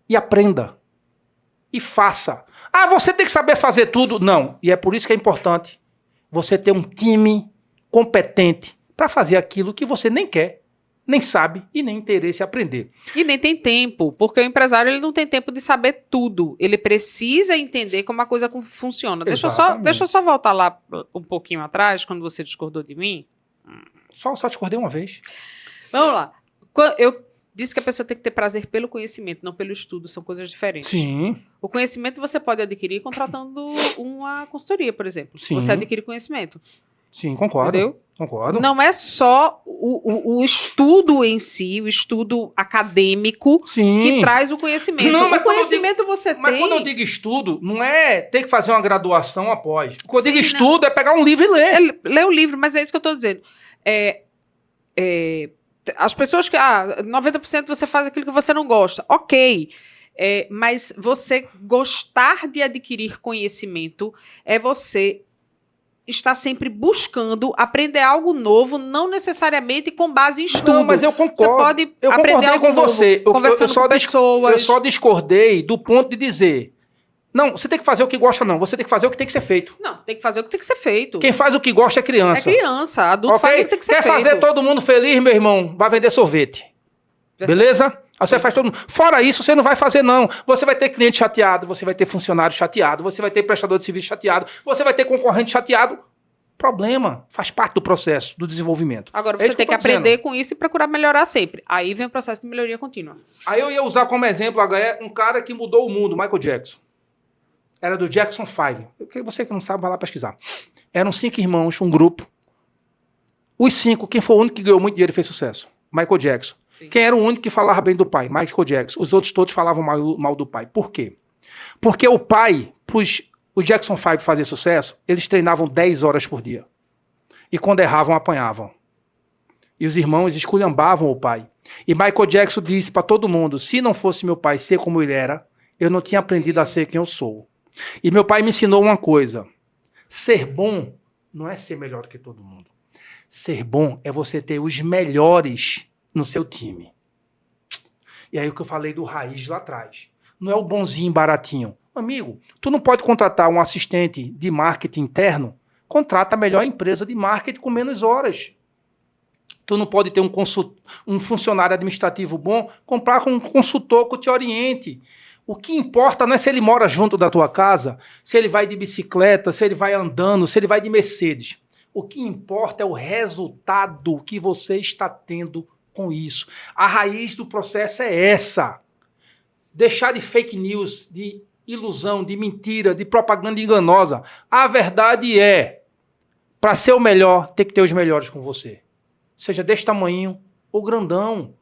[SPEAKER 2] E aprenda. E faça. Ah, você tem que saber fazer tudo. Não. E é por isso que é importante você ter um time competente para fazer aquilo que você nem quer, nem sabe e nem interesse em aprender.
[SPEAKER 1] E nem tem tempo, porque o empresário ele não tem tempo de saber tudo. Ele precisa entender como a coisa funciona. Deixa eu só voltar lá um pouquinho atrás, quando você discordou de mim.
[SPEAKER 2] Só discordei uma vez.
[SPEAKER 1] Vamos lá. Eu disse que a pessoa tem que ter prazer pelo conhecimento, não pelo estudo. São coisas diferentes.
[SPEAKER 2] Sim.
[SPEAKER 1] O conhecimento você pode adquirir contratando uma consultoria, por exemplo.
[SPEAKER 2] Sim.
[SPEAKER 1] Você adquire conhecimento.
[SPEAKER 2] Sim, concordo.
[SPEAKER 1] Entendeu?
[SPEAKER 2] Concordo.
[SPEAKER 1] Não é só o estudo em si, o estudo acadêmico,
[SPEAKER 2] Sim,
[SPEAKER 1] que traz o conhecimento.
[SPEAKER 2] Não, mas
[SPEAKER 1] o conhecimento você tem...
[SPEAKER 2] Mas quando eu digo estudo, não é ter que fazer uma graduação após. Quando eu digo
[SPEAKER 1] Sim,
[SPEAKER 2] estudo, é pegar um livro e ler.
[SPEAKER 1] Ler o livro, mas é isso que eu estou dizendo. As pessoas que... 90% você faz aquilo que você não gosta. Ok. Mas você gostar de adquirir conhecimento é você está sempre buscando aprender algo novo, não necessariamente com base em estudo.
[SPEAKER 2] Não, mas eu concordo.
[SPEAKER 1] Você pode aprender algo
[SPEAKER 2] com
[SPEAKER 1] novo,
[SPEAKER 2] você.
[SPEAKER 1] conversando com pessoas.
[SPEAKER 2] Eu só discordei do ponto de dizer, não, você tem que fazer o que gosta, não. Você tem que fazer o que tem que ser feito.
[SPEAKER 1] Não, tem que fazer o que tem que ser feito.
[SPEAKER 2] Quem faz o que gosta é criança.
[SPEAKER 1] É criança. Adulto faz o que tem que ser feito.
[SPEAKER 2] Quer fazer todo mundo feliz, meu irmão? Vai vender sorvete. Beleza? Aí você faz todo mundo. Fora isso, você não vai fazer, não. Você vai ter cliente chateado, você vai ter funcionário chateado, você vai ter prestador de serviço chateado, você vai ter concorrente chateado. Problema. Faz parte do processo, do desenvolvimento.
[SPEAKER 1] Agora, você tem que aprender com isso e procurar melhorar sempre. Aí vem o processo de melhoria contínua.
[SPEAKER 2] Aí eu ia usar como exemplo, um cara que mudou o mundo, Michael Jackson. Era do Jackson 5. Você que não sabe, vai lá pesquisar. Eram 5 irmãos, um grupo. Os 5, quem foi o único que ganhou muito dinheiro e fez sucesso? Michael Jackson. Sim. Quem era o único que falava bem do pai? Michael Jackson. Os outros todos falavam mal do pai. Por quê? Porque o pai, o Jackson 5 fazer sucesso, eles treinavam 10 horas por dia. E quando erravam, apanhavam. E os irmãos esculhambavam o pai. E Michael Jackson disse para todo mundo, se não fosse meu pai ser como ele era, eu não tinha aprendido a ser quem eu sou. E meu pai me ensinou uma coisa. Ser bom não é ser melhor do que todo mundo. Ser bom é você ter os melhores no seu time. E aí o que eu falei do raiz lá atrás. Não é o bonzinho baratinho. Amigo, tu não pode contratar um assistente de marketing interno, contrata a melhor empresa de marketing com menos horas. Tu não pode ter um funcionário administrativo bom, comprar com um consultor que te oriente. O que importa não é se ele mora junto da tua casa, se ele vai de bicicleta, se ele vai andando, se ele vai de Mercedes. O que importa é o resultado que você está tendo com isso. A raiz do processo é essa. Deixar de fake news, de ilusão, de mentira, de propaganda enganosa. A verdade é, para ser o melhor, tem que ter os melhores com você. Seja desse tamanho ou grandão.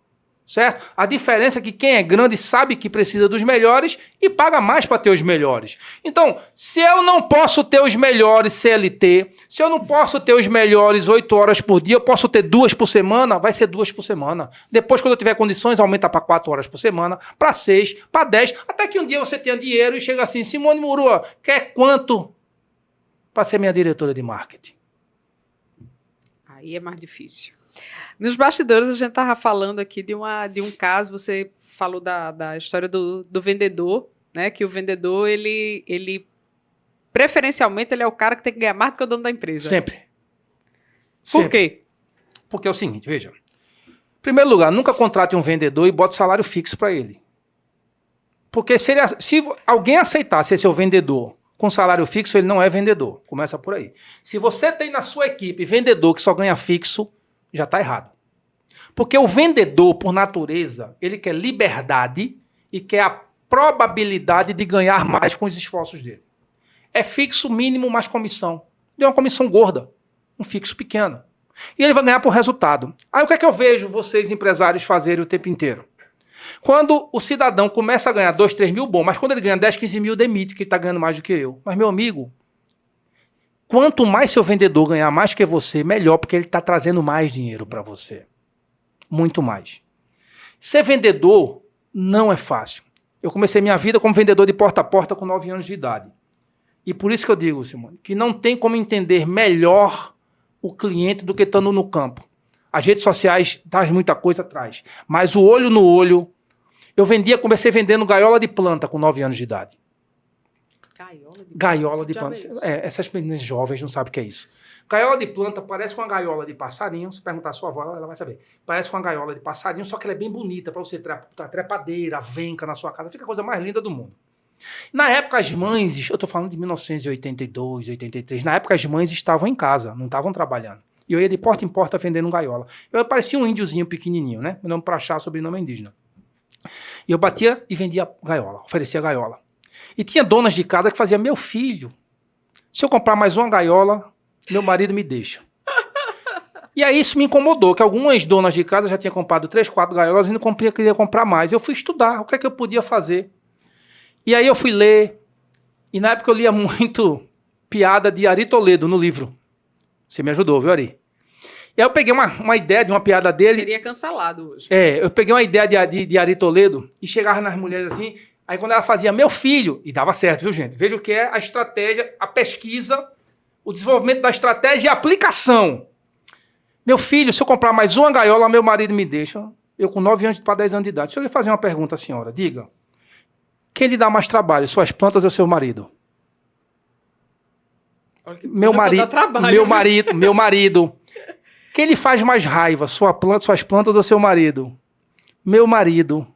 [SPEAKER 2] Certo? A diferença é que quem é grande sabe que precisa dos melhores e paga mais para ter os melhores. Então, se eu não posso ter os melhores CLT, se eu não posso ter os melhores 8 horas por dia, eu posso ter 2 por semana, vai ser 2 por semana. Depois, quando eu tiver condições, aumenta para 4 horas por semana, para 6, para 10, até que um dia você tenha dinheiro e chega assim, Simone Murua, quer quanto para ser minha diretora de marketing?
[SPEAKER 1] Aí é mais difícil. Nos bastidores, a gente estava falando aqui de um caso, você falou da história do vendedor, né? Que o vendedor, ele preferencialmente, ele é o cara que tem que ganhar mais do que o dono da empresa.
[SPEAKER 2] Sempre.
[SPEAKER 1] Por quê?
[SPEAKER 2] Porque é o seguinte, veja. Em primeiro lugar, nunca contrate um vendedor e bote salário fixo para ele. Porque se alguém aceitar ser seu vendedor com salário fixo, ele não é vendedor. Começa por aí. Se você tem na sua equipe vendedor que só ganha fixo, já está errado. Porque o vendedor, por natureza, ele quer liberdade e quer a probabilidade de ganhar mais com os esforços dele. É fixo mínimo mais comissão. Deu uma comissão gorda, um fixo pequeno. E ele vai ganhar por resultado. Aí o que é que eu vejo vocês, empresários, fazerem o tempo inteiro? Quando o cidadão começa a ganhar 2, 3 mil, bom, mas quando ele ganha 10, 15 mil, demite, que ele está ganhando mais do que eu. Mas, meu amigo, quanto mais seu vendedor ganhar mais que você, melhor, porque ele está trazendo mais dinheiro para você. Muito mais. Ser vendedor não é fácil. Eu comecei minha vida como vendedor de porta a porta com 9 anos de idade. E por isso que eu digo, Simone, que não tem como entender melhor o cliente do que estando no campo. As redes sociais trazem muita coisa atrás. Mas o olho no olho... comecei vendendo gaiola de planta com 9 anos de idade. Gaiola de planta. Essas meninas jovens não sabem o que é isso. Gaiola de planta parece com uma gaiola de passarinho. Se perguntar à sua avó, ela vai saber. Parece com uma gaiola de passarinho, só que ela é bem bonita para você trepadeira, venca na sua casa. Fica a coisa mais linda do mundo. Na época, as mães... Eu estou falando de 1982, 83. Na época, as mães estavam em casa, não estavam trabalhando. E eu ia de porta em porta vendendo gaiola. Eu parecia um índiozinho pequenininho, né? Meu nome Prachá, sobrenome é indígena. E eu batia e vendia gaiola, oferecia gaiola. E tinha donas de casa que faziam, meu filho, se eu comprar mais uma gaiola, meu marido me deixa. E aí isso me incomodou, que algumas donas de casa já tinham comprado 3, 4 gaiolas e não queria comprar mais. Eu fui estudar o que é que eu podia fazer. E aí eu fui ler, e na época eu lia muito piada de Ari Toledo no livro. Você me ajudou, viu, Ari? E aí eu peguei uma ideia de uma piada dele.
[SPEAKER 1] Seria cancelado hoje.
[SPEAKER 2] Eu peguei uma ideia de Ari Toledo e chegava nas mulheres assim, aí quando ela fazia meu filho, e dava certo, viu, gente? Veja o que é a estratégia, a pesquisa, o desenvolvimento da estratégia e a aplicação. Meu filho, se eu comprar mais uma gaiola, meu marido me deixa. Eu com 9 anos para 10 anos de idade. Deixa eu lhe fazer uma pergunta, senhora. Diga, quem lhe dá mais trabalho, suas plantas ou seu marido? Meu marido. Quem lhe faz mais raiva, suas plantas ou seu marido? Meu marido.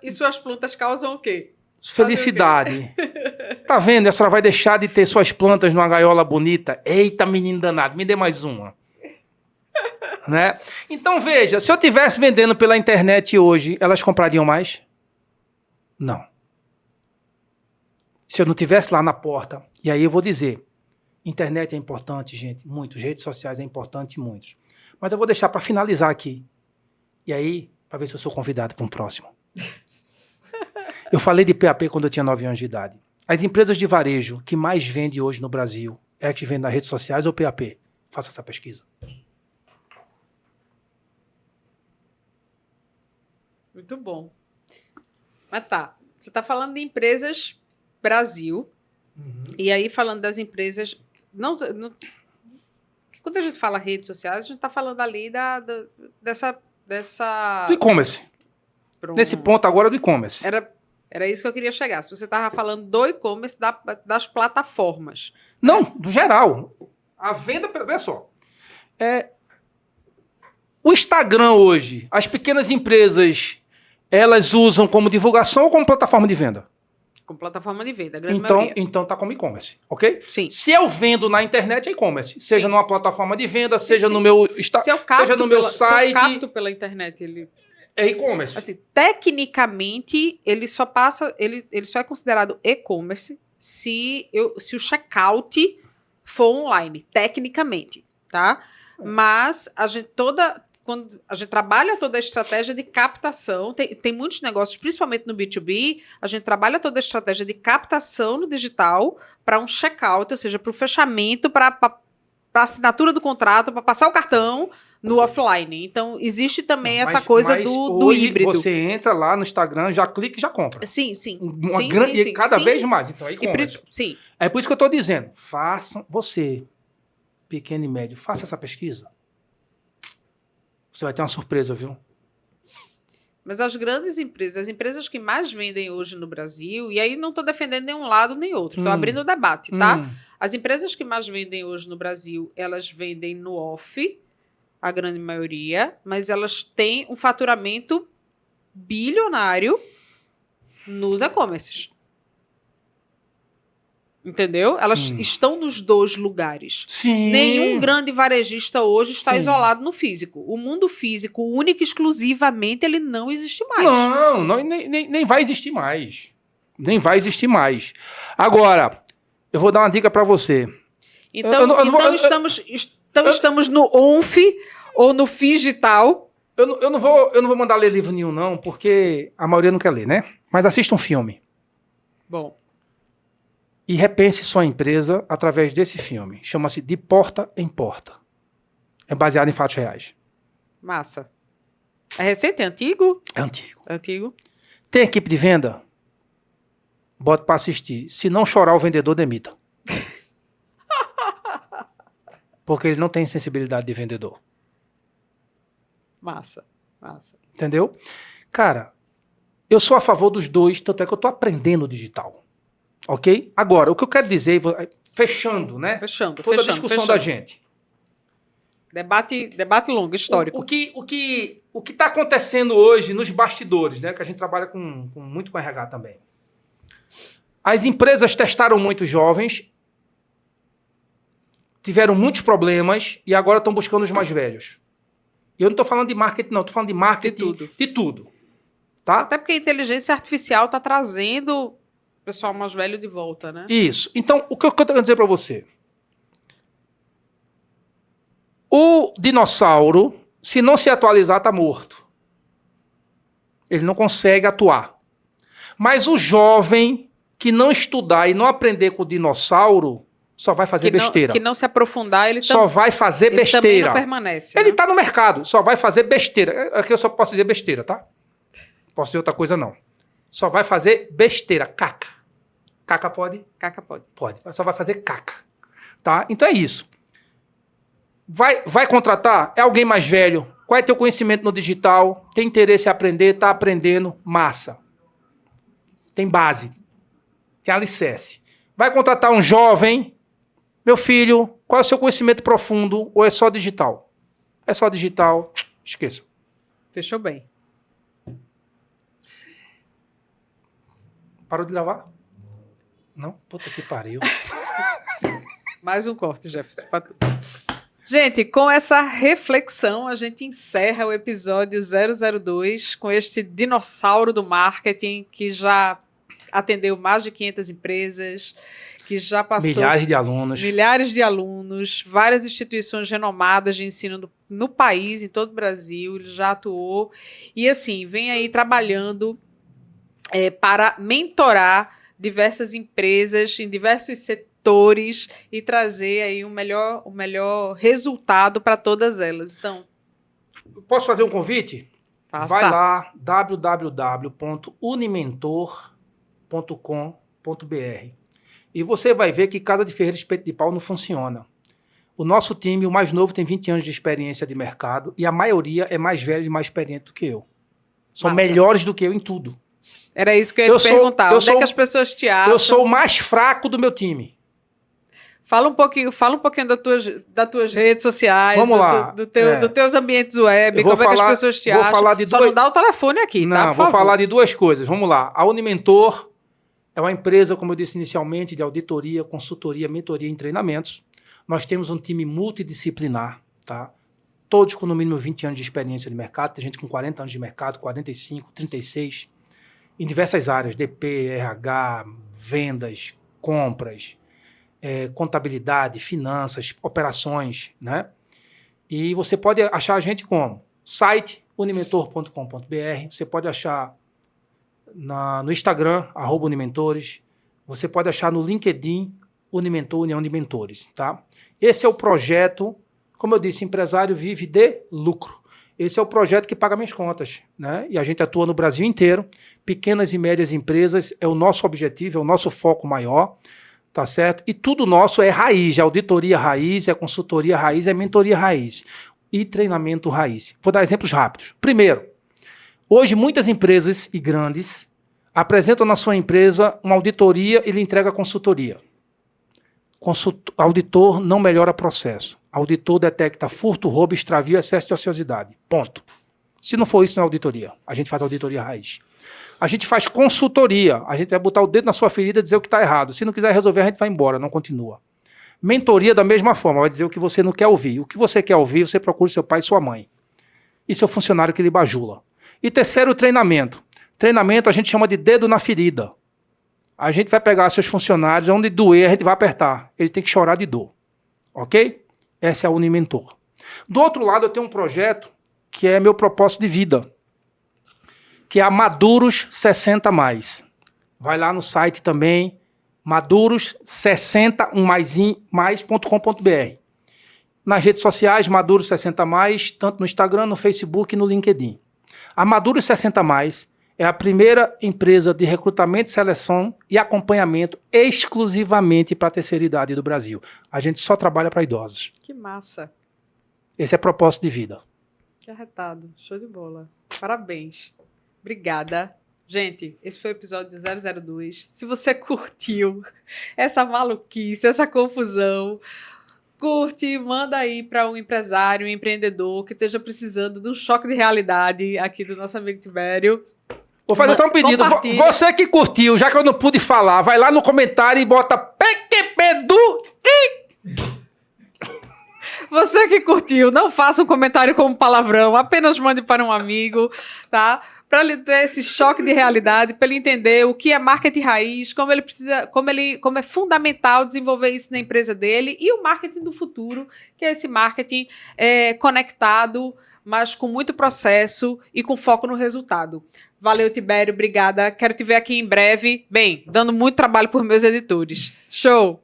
[SPEAKER 1] E suas plantas causam o quê?
[SPEAKER 2] Felicidade. Tá vendo? A senhora vai deixar de ter suas plantas numa gaiola bonita? Eita, menino danado, me dê mais uma. Né? Então veja, se eu estivesse vendendo pela internet hoje, elas comprariam mais? Não. Se eu não estivesse lá na porta, e aí eu vou dizer, internet é importante, gente, muitos. Redes sociais é importante, muitos. Mas eu vou deixar para finalizar aqui. E aí, para ver se eu sou convidado para um próximo. Eu falei de PAP quando eu tinha 9 anos de idade. As empresas de varejo que mais vendem hoje no Brasil é a que vende nas redes sociais ou PAP? Faça essa pesquisa.
[SPEAKER 1] Muito bom. Mas tá, você está falando de empresas Brasil, e aí falando das empresas... Quando a gente fala redes sociais, a gente está falando ali dessa...
[SPEAKER 2] Do e-commerce. Nesse ponto agora do e-commerce.
[SPEAKER 1] Era isso que eu queria chegar. Se você estava falando do e-commerce, das plataformas.
[SPEAKER 2] Não, do geral. A venda, veja só. O Instagram hoje, as pequenas empresas, elas usam como divulgação ou como plataforma de venda?
[SPEAKER 1] Como plataforma de venda, a grande maioria.
[SPEAKER 2] Então tá como e-commerce, ok?
[SPEAKER 1] Sim.
[SPEAKER 2] Se eu vendo na internet, é e-commerce. Seja numa plataforma de venda, seja no meu seja no meu site. Se eu
[SPEAKER 1] capto pela internet, ele...
[SPEAKER 2] É e-commerce.
[SPEAKER 1] Assim, tecnicamente, ele só é considerado e-commerce se o checkout for online, tecnicamente, tá? Mas quando a gente trabalha toda a estratégia de captação, tem muitos negócios, principalmente no B2B, a gente trabalha toda a estratégia de captação no digital para um checkout, ou seja, para o fechamento, para a assinatura do contrato, para passar o cartão no offline. Então, existe também essa coisa do híbrido.
[SPEAKER 2] Você entra lá no Instagram, já clica e já compra.
[SPEAKER 1] Sim.
[SPEAKER 2] E cada vez mais. Então,
[SPEAKER 1] sim.
[SPEAKER 2] É por isso que eu estou dizendo, façam, você, pequeno e médio, faça essa pesquisa. Você vai ter uma surpresa, viu?
[SPEAKER 1] Mas as grandes empresas, as empresas que mais vendem hoje no Brasil, e aí não estou defendendo nenhum lado nem outro, estou abrindo o debate, tá? As empresas que mais vendem hoje no Brasil, elas vendem no off, a grande maioria, mas elas têm um faturamento bilionário nos e-commerces. Entendeu? Elas estão nos dois lugares.
[SPEAKER 2] Sim.
[SPEAKER 1] Nenhum grande varejista hoje está isolado no físico. O mundo físico, único e exclusivamente, ele não existe mais.
[SPEAKER 2] Nem vai existir mais. Nem vai existir mais. Agora, eu vou dar uma dica para você.
[SPEAKER 1] Então Então estamos no ONF ou no Figital.
[SPEAKER 2] Eu não vou mandar ler livro nenhum, não, porque a maioria não quer ler, né? Mas assista um filme.
[SPEAKER 1] Bom.
[SPEAKER 2] E repense sua empresa através desse filme. Chama-se De Porta em Porta. É baseado em fatos reais.
[SPEAKER 1] Massa. É recente? É antigo?
[SPEAKER 2] É antigo.
[SPEAKER 1] É antigo.
[SPEAKER 2] Tem equipe de venda? Bote para assistir. Se não chorar, o vendedor demita. Porque ele não tem sensibilidade de vendedor.
[SPEAKER 1] Massa. Massa.
[SPEAKER 2] Entendeu? Cara, eu sou a favor dos dois, tanto é que eu estou aprendendo digital. Ok? Agora, o que eu quero dizer, fechando, né?
[SPEAKER 1] Fechando.
[SPEAKER 2] Toda a discussão da gente.
[SPEAKER 1] Debate longo, histórico.
[SPEAKER 2] O que está acontecendo hoje nos bastidores, né? Que a gente trabalha muito com RH também. As empresas testaram muitos jovens, tiveram muitos problemas e agora estão buscando os mais velhos. E eu não estou falando de marketing, não. Estou falando de marketing de tudo. Tá?
[SPEAKER 1] Até porque a inteligência artificial está trazendo o pessoal mais velho de volta, né?
[SPEAKER 2] Isso. Então, o que eu quero dizer para você? O dinossauro, se não se atualizar, está morto. Ele não consegue atuar. Mas o jovem que não estudar e não aprender com o dinossauro, só vai fazer besteira.
[SPEAKER 1] Que não se aprofundar, ele
[SPEAKER 2] só vai fazer besteira.
[SPEAKER 1] Também não permanece.
[SPEAKER 2] Ele está no mercado, só vai fazer besteira. Aqui eu só posso dizer besteira, tá? Posso dizer outra coisa, não. Só vai fazer besteira. Caca. Caca pode?
[SPEAKER 1] Caca pode.
[SPEAKER 2] Pode. Só vai fazer caca. Tá? Então é isso. Vai contratar? É alguém mais velho? Qual é teu conhecimento no digital? Tem interesse em aprender? Está aprendendo? Massa. Tem base. Tem alicerce. Vai contratar um jovem? Meu filho, qual é o seu conhecimento profundo? Ou é só digital? É só digital? Esqueça.
[SPEAKER 1] Fechou bem.
[SPEAKER 2] Parou de gravar? Não? Puta que pariu.
[SPEAKER 1] Mais um corte, Jefferson. Gente, com essa reflexão, a gente encerra o episódio 002 com este dinossauro do marketing que já atendeu mais de 500 empresas, que já passou... Milhares de alunos, várias instituições renomadas de ensino no país, em todo o Brasil, ele já atuou. E assim, vem aí trabalhando para mentorar diversas empresas em diversos setores e trazer aí o melhor resultado para todas elas. Então,
[SPEAKER 2] posso fazer um convite?
[SPEAKER 1] Faça.
[SPEAKER 2] Vai lá, www.unimentor.com.br e você vai ver que casa de ferreiro espeto de pau não funciona. O nosso time, o mais novo, tem 20 anos de experiência de mercado e a maioria é mais velho e mais experiente do que eu. São melhores do que eu em tudo.
[SPEAKER 1] Era isso que eu ia te perguntar. Onde é que as pessoas te acham?
[SPEAKER 2] Eu sou o mais fraco do meu time.
[SPEAKER 1] Fala um pouquinho das tuas redes sociais,
[SPEAKER 2] Vamos lá.
[SPEAKER 1] dos teus ambientes web, como é que as pessoas te acham. Só não dá o telefone aqui,
[SPEAKER 2] não,
[SPEAKER 1] tá? Por
[SPEAKER 2] vou
[SPEAKER 1] favor.
[SPEAKER 2] falar de duas coisas. Vamos lá. A Unimentor é uma empresa, como eu disse inicialmente, de auditoria, consultoria, mentoria em treinamentos. Nós temos um time multidisciplinar, tá? Todos com no mínimo 20 anos de experiência de mercado. Tem gente com 40 anos de mercado, 45, 36, em diversas áreas, DP, RH, vendas, compras, contabilidade, finanças, operações, né? E você pode achar a gente como? Site unimentor.com.br, você pode achar no Instagram, @Unimentores, você pode achar no LinkedIn, Unimentor, União de Mentores, tá? Esse é o projeto, como eu disse, empresário vive de lucro. Esse é o projeto que paga minhas contas, né? E a gente atua no Brasil inteiro, pequenas e médias empresas, é o nosso objetivo, é o nosso foco maior, tá certo? E tudo nosso é raiz, é auditoria raiz, é consultoria raiz, é mentoria raiz e treinamento raiz. Vou dar exemplos rápidos. Primeiro, hoje muitas empresas e grandes apresentam na sua empresa uma auditoria e lhe entrega consultoria. Auditor não melhora processo. Auditor detecta furto, roubo, extravio, excesso de ociosidade. Ponto. Se não for isso, não é auditoria. A gente faz auditoria raiz. A gente faz consultoria. A gente vai botar o dedo na sua ferida e dizer o que está errado. Se não quiser resolver, a gente vai embora, não continua. Mentoria da mesma forma, vai dizer o que você não quer ouvir. O que você quer ouvir, você procura seu pai e sua mãe. E seu funcionário que lhe bajula. E terceiro, treinamento. Treinamento a gente chama de dedo na ferida. A gente vai pegar seus funcionários, onde doer, a gente vai apertar. Ele tem que chorar de dor. Ok? Essa é a Unimentor. Do outro lado, eu tenho um projeto que é meu propósito de vida, que é a Maduros 60+. Vai lá no site também, maduros60mais.com.br. Nas redes sociais, Maduros 60+, tanto no Instagram, no Facebook e no LinkedIn. A Maduros 60+, é a primeira empresa de recrutamento, seleção e acompanhamento exclusivamente para a terceira idade do Brasil. A gente só trabalha para idosos.
[SPEAKER 1] Que massa.
[SPEAKER 2] Esse é propósito de vida.
[SPEAKER 1] Que arretado. Show de bola. Parabéns. Obrigada. Gente, esse foi o episódio 002. Se você curtiu essa maluquice, essa confusão, curte, manda aí para um empresário, um empreendedor que esteja precisando de um choque de realidade aqui do nosso amigo Tibério.
[SPEAKER 2] Vou fazer só um pedido. Você que curtiu, já que eu não pude falar, vai lá no comentário e bota PQP do...
[SPEAKER 1] Você que curtiu, não faça um comentário como palavrão, apenas mande para um amigo, tá? Para ele ter esse choque de realidade, para ele entender o que é marketing raiz, como ele precisa, como é fundamental desenvolver isso na empresa dele e o marketing do futuro, que é esse marketing conectado, mas com muito processo e com foco no resultado. Valeu, Tibério, obrigada. Quero te ver aqui em breve. Bem, dando muito trabalho por meus editores. Show!